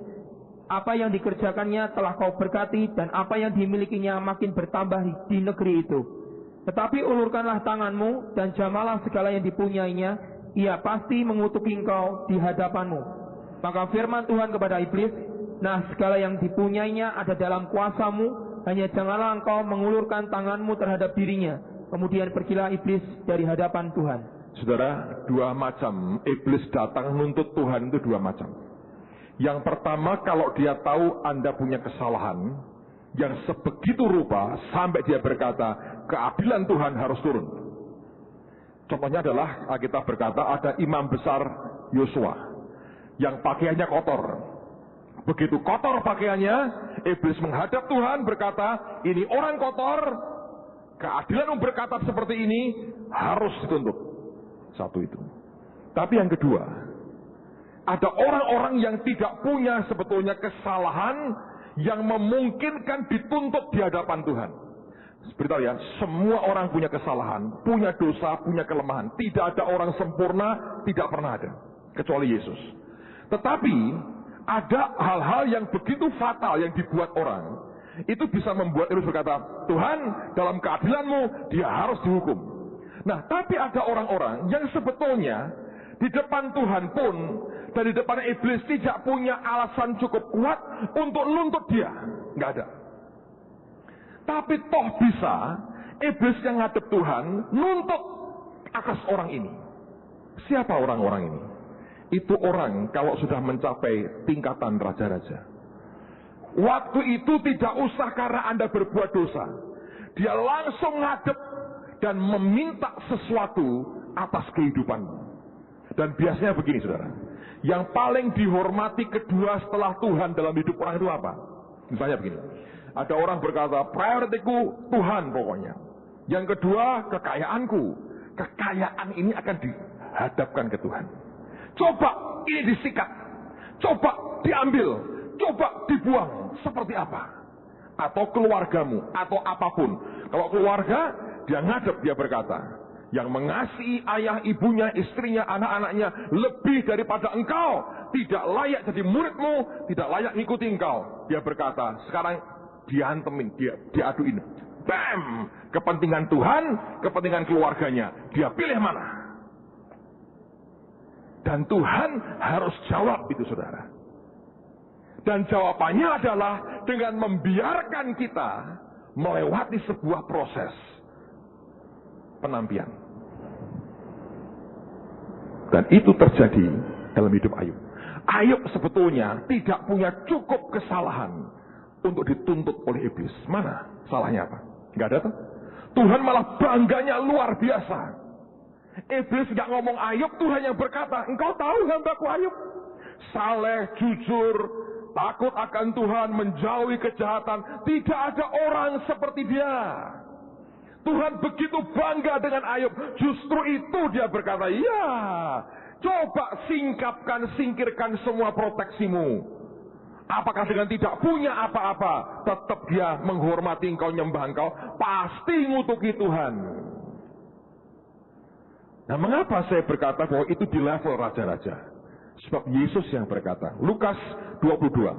Apa yang dikerjakannya telah kau berkati, dan apa yang dimilikinya makin bertambah di negeri itu. Tetapi ulurkanlah tanganmu dan jamalah segala yang dipunyainya, ia pasti mengutuki engkau di hadapanmu. Maka firman Tuhan kepada iblis, nah segala yang dipunyainya ada dalam kuasamu, hanya janganlah engkau mengulurkan tanganmu terhadap dirinya. Kemudian pergilah iblis dari hadapan Tuhan. Saudara, dua macam iblis datang menuntut Tuhan itu dua macam. Yang pertama, kalau dia tahu Anda punya kesalahan yang sebegitu rupa sampai dia berkata, keadilan Tuhan harus turun. Contohnya adalah Alkitab berkata ada imam besar Yosua yang pakaiannya kotor. Begitu kotor pakaiannya, iblis menghadap Tuhan berkata, ini orang kotor, keadilan berkata seperti ini harus dituntut. Satu itu. Tapi yang kedua, ada orang-orang yang tidak punya sebetulnya kesalahan yang memungkinkan dituntut di hadapan Tuhan. Beritahu ya, semua orang punya kesalahan, punya dosa, punya kelemahan. Tidak ada orang sempurna, tidak pernah ada, kecuali Yesus. Tetapi ada hal-hal yang begitu fatal yang dibuat orang, itu bisa membuat Yesus berkata, Tuhan dalam keadilanmu dia harus dihukum. Nah, tapi ada orang-orang yang sebetulnya di depan Tuhan pun dan di depan iblis tidak punya alasan cukup kuat untuk nuntut dia. Nggak ada. Tapi toh bisa iblis yang ngadep Tuhan nuntut atas orang ini. Siapa orang-orang ini? Itu orang kalau sudah mencapai tingkatan raja-raja. Waktu itu tidak usah karena Anda berbuat dosa. Dia langsung ngadep dan meminta sesuatu atas kehidupanmu. Dan biasanya begini saudara, yang paling dihormati kedua setelah Tuhan dalam hidup orang itu apa? Misalnya begini, ada orang berkata, prioritiku Tuhan pokoknya. Yang kedua, kekayaanku. Kekayaan ini akan dihadapkan ke Tuhan. Coba ini disikat, coba diambil, coba dibuang, seperti apa? Atau keluargamu, atau apapun. Kalau keluarga, dia ngadep, dia berkata, yang mengasihi ayah, ibunya, istrinya, anak-anaknya lebih daripada engkau, tidak layak jadi muridmu, tidak layak ngikuti engkau. Dia berkata, sekarang dihantemin, diaduin. Bam! Kepentingan Tuhan, kepentingan keluarganya. Dia pilih mana? Dan Tuhan harus jawab itu saudara. Dan jawabannya adalah dengan membiarkan kita melewati sebuah proses penampian. Dan itu terjadi dalam hidup Ayub. Ayub sebetulnya tidak punya cukup kesalahan untuk dituntut oleh iblis. Mana salahnya apa? Nggak ada tuh. Tuhan malah bangganya luar biasa. Iblis nggak ngomong Ayub, Tuhan yang berkata, engkau tahu hambaku Ayub? Saleh, jujur, takut akan Tuhan, menjauhi kejahatan. Tidak ada orang seperti dia. Tuhan begitu bangga dengan Ayub. Justru itu dia berkata, ya, coba singkirkan semua proteksimu. Apakah dengan tidak punya apa-apa, tetap dia menghormati engkau, nyembah engkau, pasti ngutuki Tuhan. Nah, mengapa saya berkata bahwa itu di level raja-raja? Sebab Yesus yang berkata, Lukas 22.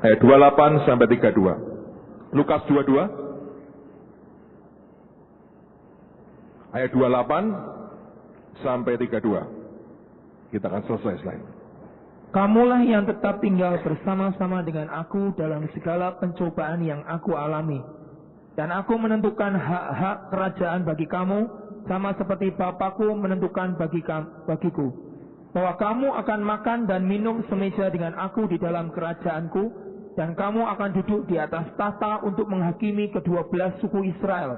Ayat 28 sampai 32. Lukas 22. Ayat 28 sampai 32. Kita akan selesai setelah ini. Kamulah yang tetap tinggal bersama-sama dengan aku dalam segala pencobaan yang aku alami. Dan aku menentukan hak-hak kerajaan bagi kamu, sama seperti Bapakku menentukan bagiku. Bahwa kamu akan makan dan minum semeja dengan aku di dalam kerajaanku, dan kamu akan duduk di atas tahta untuk menghakimi ke-12 suku Israel.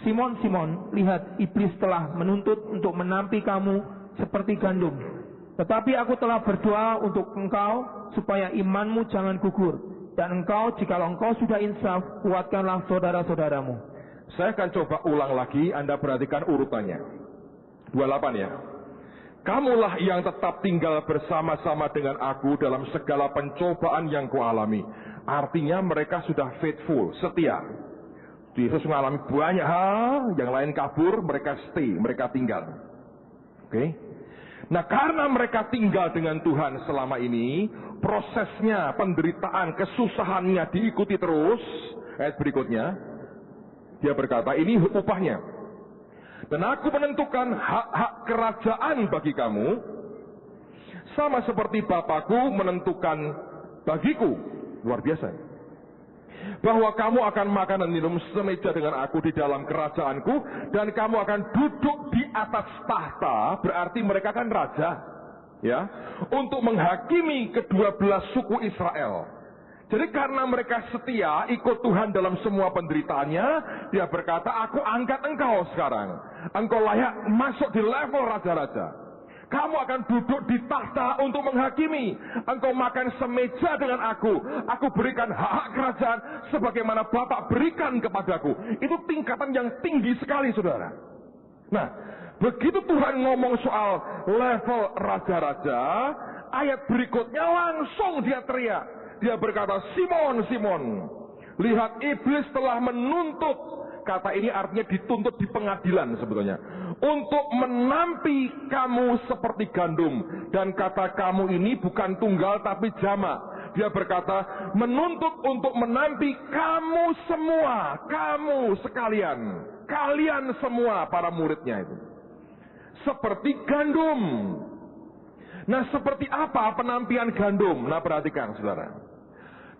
Simon, Simon, lihat, iblis telah menuntut untuk menampi kamu seperti gandum. Tetapi aku telah berdoa untuk engkau, supaya imanmu jangan gugur. Dan engkau, jikalau engkau sudah insaf, kuatkanlah saudara-saudaramu. Saya akan coba ulang lagi, Anda perhatikan urutannya. 28 ya. Kamulah yang tetap tinggal bersama-sama dengan aku dalam segala pencobaan yang kualami. Artinya mereka sudah faithful, setia. Yesus mengalami banyak hal, yang lain kabur, mereka stay, mereka tinggal. Oke? Nah, karena mereka tinggal dengan Tuhan selama ini, prosesnya, penderitaan, kesusahannya diikuti terus. Ayat berikutnya, dia berkata, ini upahnya. Dan aku menentukan hak-hak kerajaan bagi kamu, sama seperti Bapakku menentukan bagiku. Luar biasa. Bahwa kamu akan makan dan minum semeja dengan aku di dalam kerajaanku, dan kamu akan duduk di atas tahta, berarti mereka kan raja, ya, untuk menghakimi ke-12 suku Israel. Jadi karena mereka setia ikut Tuhan dalam semua penderitaannya, dia berkata, aku angkat engkau sekarang. Engkau layak masuk di level raja-raja. Kamu akan duduk di tahta untuk menghakimi. Engkau makan semeja dengan aku. Aku berikan hak kerajaan sebagaimana Bapak berikan kepadaku. Itu tingkatan yang tinggi sekali, saudara. Nah, begitu Tuhan ngomong soal level raja-raja, ayat berikutnya langsung dia teriak. Dia berkata, Simon, Simon, lihat iblis telah menuntut. Kata ini artinya dituntut di pengadilan sebetulnya. Untuk menampi kamu seperti gandum. Dan kata kamu ini bukan tunggal tapi jamak. Dia berkata, menuntut untuk menampi kamu semua. Kamu sekalian. Kalian semua para muridnya itu. Seperti gandum. Nah, seperti apa penampian gandum? Nah, perhatikan saudara.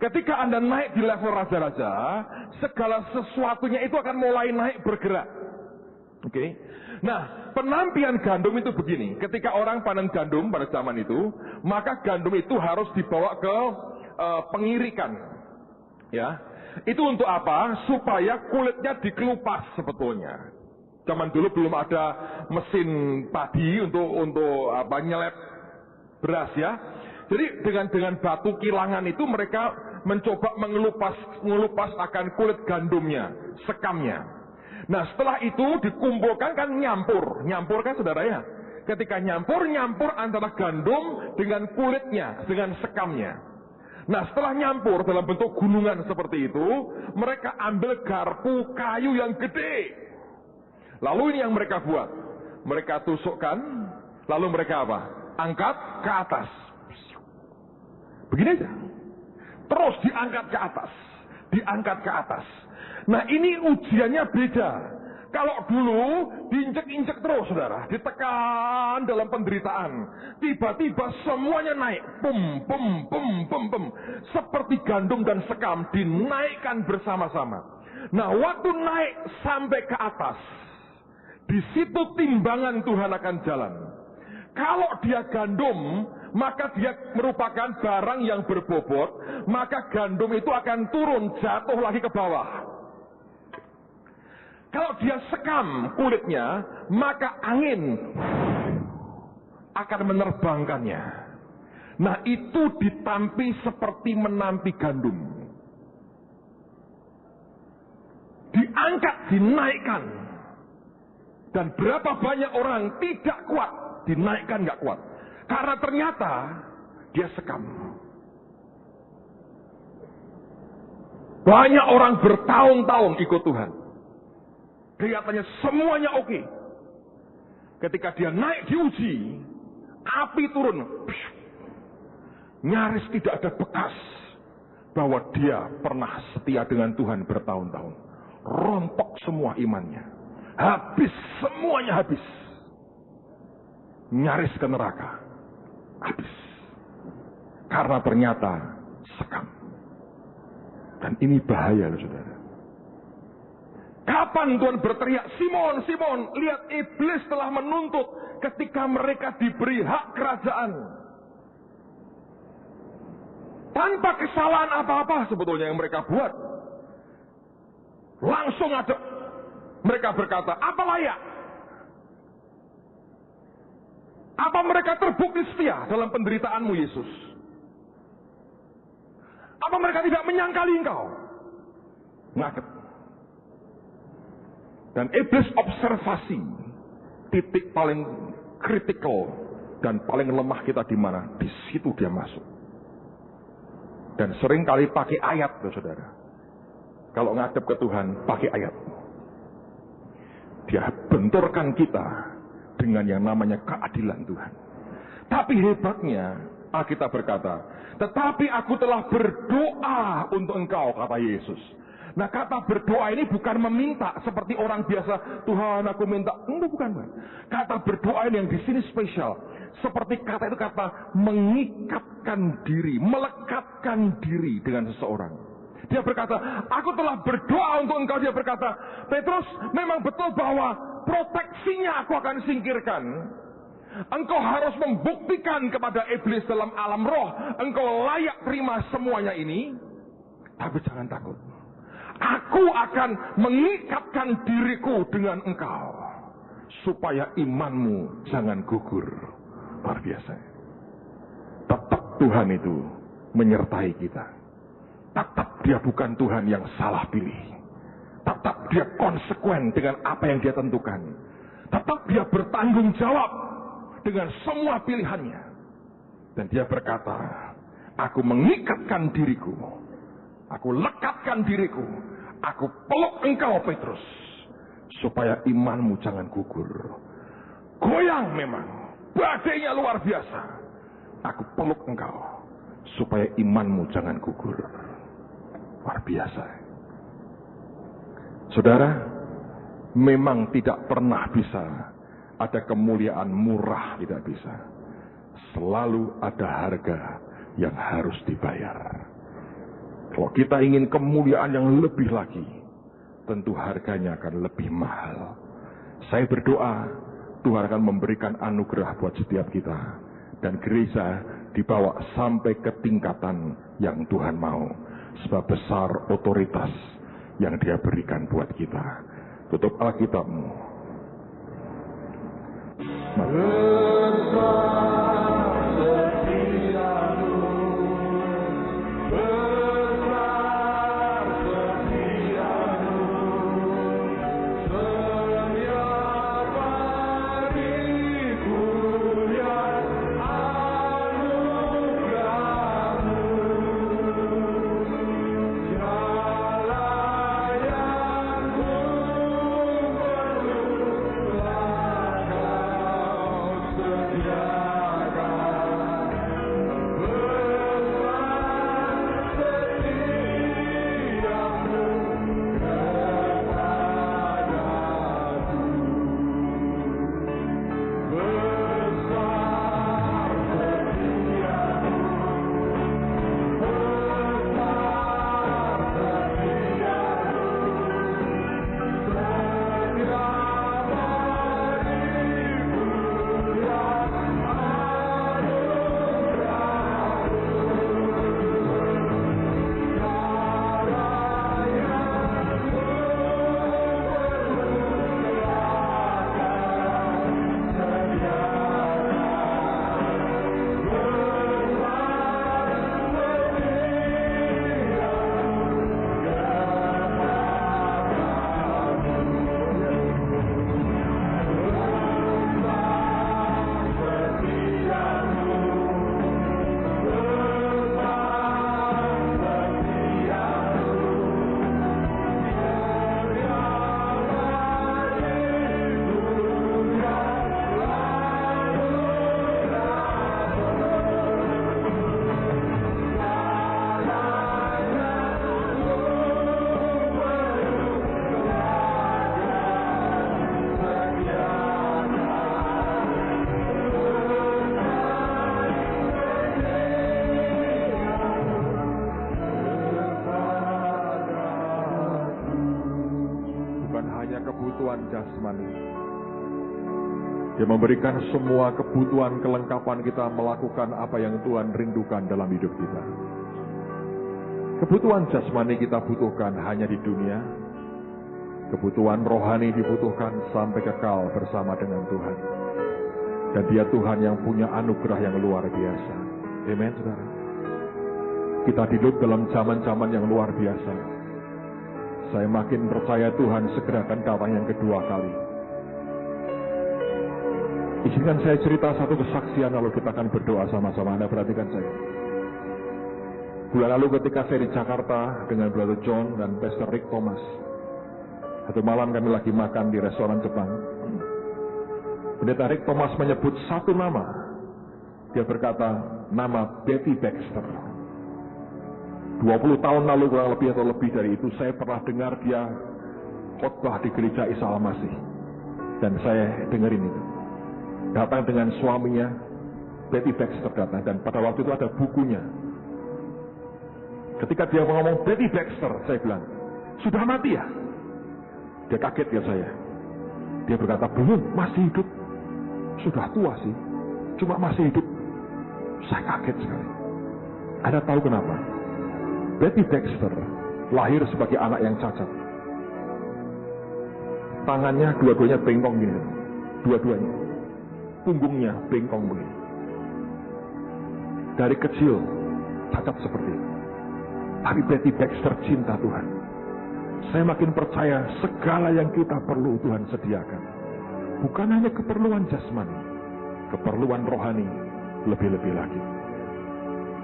Ketika Anda naik di level raja-raja, segala sesuatunya itu akan mulai naik bergerak. Oke. Nah, penampian gandum itu begini. Ketika orang panen gandum pada zaman itu, maka gandum itu harus dibawa ke pengirikan. Ya. Itu untuk apa? Supaya kulitnya dikelupas sebetulnya. Zaman dulu belum ada mesin padi untuk nyelep beras ya. Jadi dengan batu kilangan itu mereka mencoba mengelupas akan kulit gandumnya, sekamnya. Nah, setelah itu dikumpulkan kan nyampur kan saudara ya. Ketika nyampur antara gandum dengan kulitnya, dengan sekamnya. Nah, setelah nyampur dalam bentuk gunungan seperti itu, mereka ambil garpu kayu yang gede. Lalu ini yang mereka buat. Mereka tusukkan, lalu mereka apa? Angkat ke atas. Begini aja. Terus diangkat ke atas. Diangkat ke atas. Nah, ini ujiannya beda. Kalau dulu diinjek-injek terus, saudara. Ditekan dalam penderitaan. Tiba-tiba semuanya naik. Pum, pum, pum, pum, pum. Seperti gandum dan sekam dinaikkan bersama-sama. Nah, waktu naik sampai ke atas. Di situ timbangan Tuhan akan jalan. Kalau dia gandum, maka dia merupakan barang yang berbobot, maka gandum itu akan turun, jatuh lagi ke bawah. Kalau dia sekam kulitnya, maka angin akan menerbangkannya. Nah, itu ditampi seperti menampi gandum. Diangkat, dinaikkan. Dan berapa banyak orang tidak kuat, dinaikkan gak kuat. Karena ternyata dia sekam. Banyak orang bertahun-tahun ikut Tuhan. Kelihatannya semuanya oke. Ketika dia naik diuji, api turun. Nyaris tidak ada bekas. bahwa dia pernah setia dengan Tuhan bertahun-tahun. Rontok semua imannya. Habis, semuanya habis. Nyaris ke neraka. Habis. Karena ternyata sekam. Dan ini bahaya loh saudara. Kapan Tuhan berteriak, Simon, Simon, lihat iblis telah menuntut ketika mereka diberi hak kerajaan. Tanpa kesalahan apa-apa sebetulnya yang mereka buat. Langsung ada. Mereka berkata, apa layak? Apa mereka terbukti setia dalam penderitaanmu Yesus? Apa mereka tidak menyangkali engkau? Ngaget. Dan iblis observasi titik paling kritikal dan paling lemah kita di mana? Di situ dia masuk. Dan sering kali pakai ayat loh saudara. Kalau ngadep ke Tuhan, pakai ayat. Dia benturkan kita dengan yang namanya keadilan Tuhan. Tapi hebatnya, Alkitab berkata, tetapi aku telah berdoa untuk engkau, kata Yesus. Nah, kata berdoa ini bukan meminta seperti orang biasa, Tuhan aku minta. Enggak, bukan. Kata berdoa ini yang di sini spesial. Seperti kata itu kata mengikatkan diri, melekatkan diri dengan seseorang. Dia berkata, aku telah berdoa untuk engkau. Dia berkata, Petrus, memang betul bahwa proteksinya aku akan singkirkan. Engkau harus membuktikan kepada iblis dalam alam roh, engkau layak terima semuanya ini. Tapi jangan takut. Aku akan mengikatkan diriku dengan engkau. Supaya imanmu jangan gugur. Luar biasa. Tetap Tuhan itu menyertai kita. Tetap dia bukan Tuhan yang salah pilih. Tetap dia konsekuen dengan apa yang dia tentukan. Tetap dia bertanggung jawab dengan semua pilihannya. Dan dia berkata, aku mengikatkan diriku. Aku lekatkan diriku. Aku peluk engkau Petrus. Supaya imanmu jangan gugur. Goyang memang. Badainya luar biasa. Aku peluk engkau. Supaya imanmu jangan gugur. Luar biasa. Saudara, memang tidak pernah bisa ada kemuliaan murah, tidak bisa. Selalu ada harga yang harus dibayar. Kalau kita ingin kemuliaan yang lebih lagi, tentu harganya akan lebih mahal. Saya berdoa, Tuhan akan memberikan anugerah buat setiap kita. Dan gereja dibawa sampai ke tingkatan yang Tuhan mau. Sebab besar otoritas yang dia berikan buat kita. Tutup Alkitabmu. Dia memberikan semua kebutuhan, kelengkapan kita melakukan apa yang Tuhan rindukan dalam hidup kita. Kebutuhan jasmani kita butuhkan hanya di dunia. Kebutuhan rohani dibutuhkan sampai kekal bersama dengan Tuhan. Dan Dia Tuhan yang punya anugerah yang luar biasa. Amen, saudara. Kita hidup dalam zaman-zaman yang luar biasa. Saya makin percaya Tuhan segera akan datang yang kedua kali. Izinkan saya cerita satu kesaksian, lalu kita akan berdoa sama-sama. Anda perhatikan saya. Bulan lalu ketika saya di Jakarta dengan Brother John dan Pastor Rick Thomas, satu malam kami lagi makan di restoran Jepang. Pendeta Rick Thomas menyebut satu nama. Dia berkata, nama Betty Baxter. 20 tahun lalu kurang lebih atau lebih dari itu, saya pernah dengar dia khotbah di gereja Isa Al-Masih. Dan saya dengerin itu. Datang dengan suaminya, Betty Baxter datang. Dan pada waktu itu ada bukunya. Ketika dia ngomong Betty Baxter, saya bilang, sudah mati ya? Dia kaget ya saya. Dia berkata, belum, masih hidup. Sudah tua sih, cuma masih hidup. Saya kaget sekali. Anda tahu kenapa? Betty Baxter lahir sebagai anak yang cacat. Tangannya dua-duanya bengkong gini. Dua-duanya. Punggungnya bengkong begini. Dari kecil, cacat seperti itu. Tapi Betty Baxter cinta Tuhan. Saya makin percaya segala yang kita perlu Tuhan sediakan. Bukan hanya keperluan jasmani, keperluan rohani lebih-lebih lagi.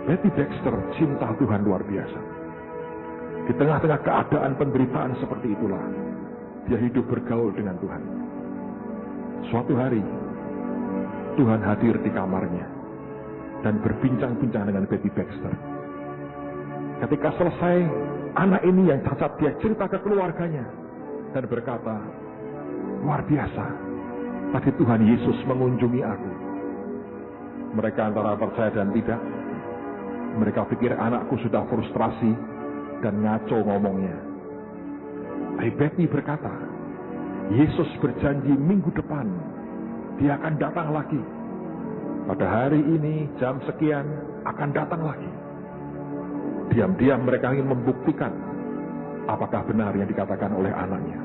Betty Baxter cinta Tuhan luar biasa. Di tengah-tengah keadaan penderitaan seperti itulah, dia hidup bergaul dengan Tuhan. Suatu hari, Tuhan hadir di kamarnya dan berbincang-bincang dengan Betty Baxter. Ketika selesai, anak ini yang cacat, dia cerita ke keluarganya dan berkata, luar biasa, tadi Tuhan Yesus mengunjungi aku. Mereka antara percaya dan tidak. Mereka pikir anakku sudah frustrasi dan ngaco ngomongnya. Tapi Betty berkata, Yesus berjanji minggu depan dia akan datang lagi. Pada hari ini jam sekian akan datang lagi. Diam-diam mereka ingin membuktikan apakah benar yang dikatakan oleh anaknya.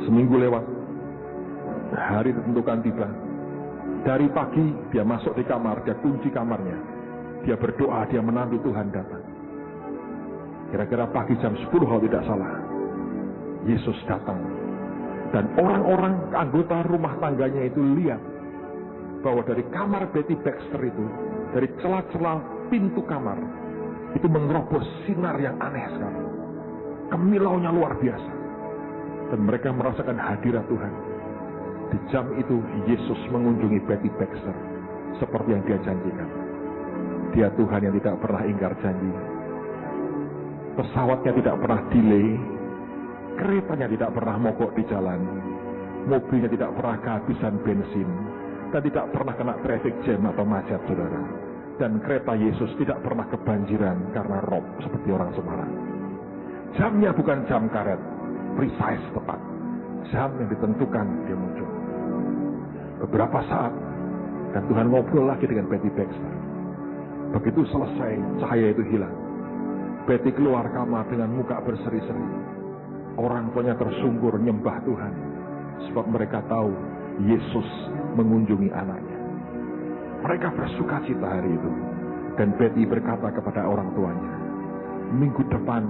Seminggu lewat, hari ditentukan tiba. Dari pagi dia masuk di kamar, dia kunci kamarnya. Dia berdoa, dia menanti Tuhan datang. Kira-kira pagi jam 10 kalau tidak salah, Yesus datang. Dan orang-orang anggota rumah tangganya itu lihat bahwa dari kamar Betty Baxter itu, dari celah-celah pintu kamar, itu menerobos sinar yang aneh sekali. Kemilaunya luar biasa. Dan mereka merasakan hadirat Tuhan. Di jam itu Yesus mengunjungi Betty Baxter seperti yang dia janjikan. Dia Tuhan yang tidak pernah ingkar janji. Pesawatnya tidak pernah delay. Keretanya tidak pernah mogok di jalan. Mobilnya tidak pernah kehabisan bensin. Dan tidak pernah kena traffic jam atau macet, saudara. Dan kereta Yesus tidak pernah kebanjiran karena rob seperti orang Semarang. Jamnya bukan jam karet, precise, tepat. Jam yang ditentukan dia muncul. Beberapa saat, dan Tuhan ngobrol lagi dengan Betty Baxter. Begitu selesai, cahaya itu hilang. Betty keluar kamar dengan muka berseri-seri. Orang tuanya tersungkur nyembah Tuhan. Sebab mereka tahu Yesus mengunjungi anaknya. Mereka bersuka cita hari itu. Dan Betty berkata kepada orang tuanya, minggu depan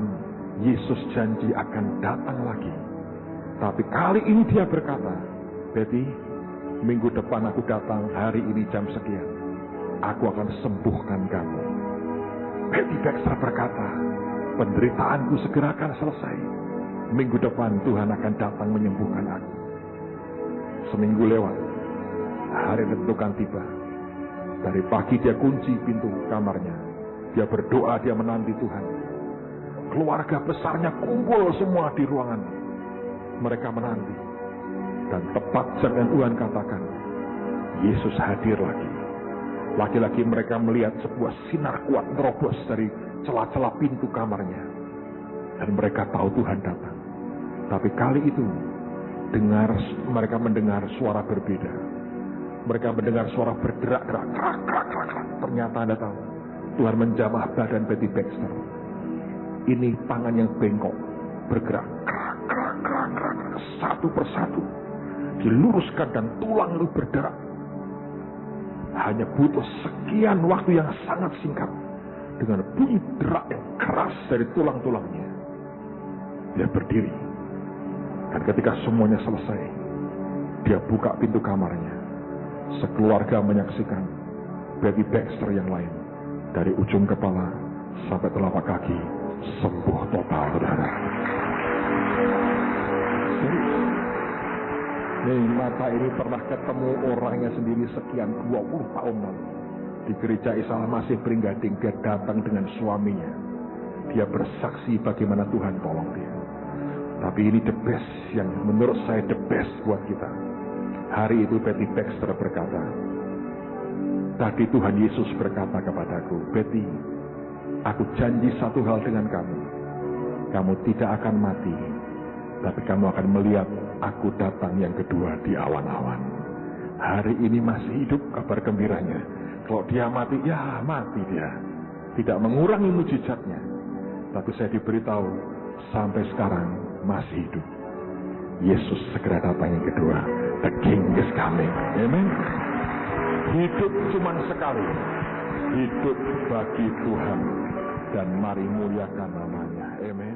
Yesus janji akan datang lagi. Tapi kali ini dia berkata, Betty, minggu depan aku datang hari ini jam sekian. Aku akan sembuhkan kamu. Betty Baxter berkata, penderitaanku segera akan selesai. Minggu depan Tuhan akan datang menyembuhkan aku. Seminggu lewat, hari ditentukan tiba. Dari pagi dia kunci pintu kamarnya. Dia berdoa, dia menanti Tuhan. Keluarga besarnya kumpul semua di ruangan. Mereka menanti. Dan tepat jam yang Tuhan katakan, Yesus hadir lagi. Lagi-lagi mereka melihat sebuah sinar kuat terobos dari celah-celah pintu kamarnya. Dan mereka tahu Tuhan datang. Tapi kali itu, mereka mendengar suara berbeda. Mereka mendengar suara bergerak-gerak, krak. Ternyata Anda tahu, Tuhan menjamah badan Betty Baxter. Ini tangan yang bengkok, bergerak, krak. Satu persatu diluruskan dan tulang itu berderak. Hanya butuh sekian waktu yang sangat singkat, dengan bunyi derak yang keras dari tulang-tulangnya, dia berdiri. Dan ketika semuanya selesai, dia buka pintu kamarnya. Sekeluarga menyaksikan Betty Baxter yang lain, dari ujung kepala sampai telapak kaki, sembuh total, saudara. Mata ini pernah ketemu orangnya sendiri sekian 20 tahun lalu. Di gereja Isa masih Pringgading, dia datang dengan suaminya. Dia bersaksi bagaimana Tuhan tolong dia. Tapi ini the best, yang menurut saya the best buat kita. Hari itu Betty Baxter berkata, tadi Tuhan Yesus berkata kepadaku, Betty, aku janji satu hal dengan kamu. Kamu tidak akan mati, tapi kamu akan melihat aku datang yang kedua di awan-awan. Hari ini masih hidup, kabar gembiranya. Kalau dia mati, ya mati dia. Tidak mengurangi mujizatnya. Tapi saya diberitahu, sampai sekarang masih hidup. Yesus segera datang yang kedua. The King is coming. Amen. Hidup cuma sekali. Hidup bagi Tuhan. Dan mari muliakan namanya. Amen.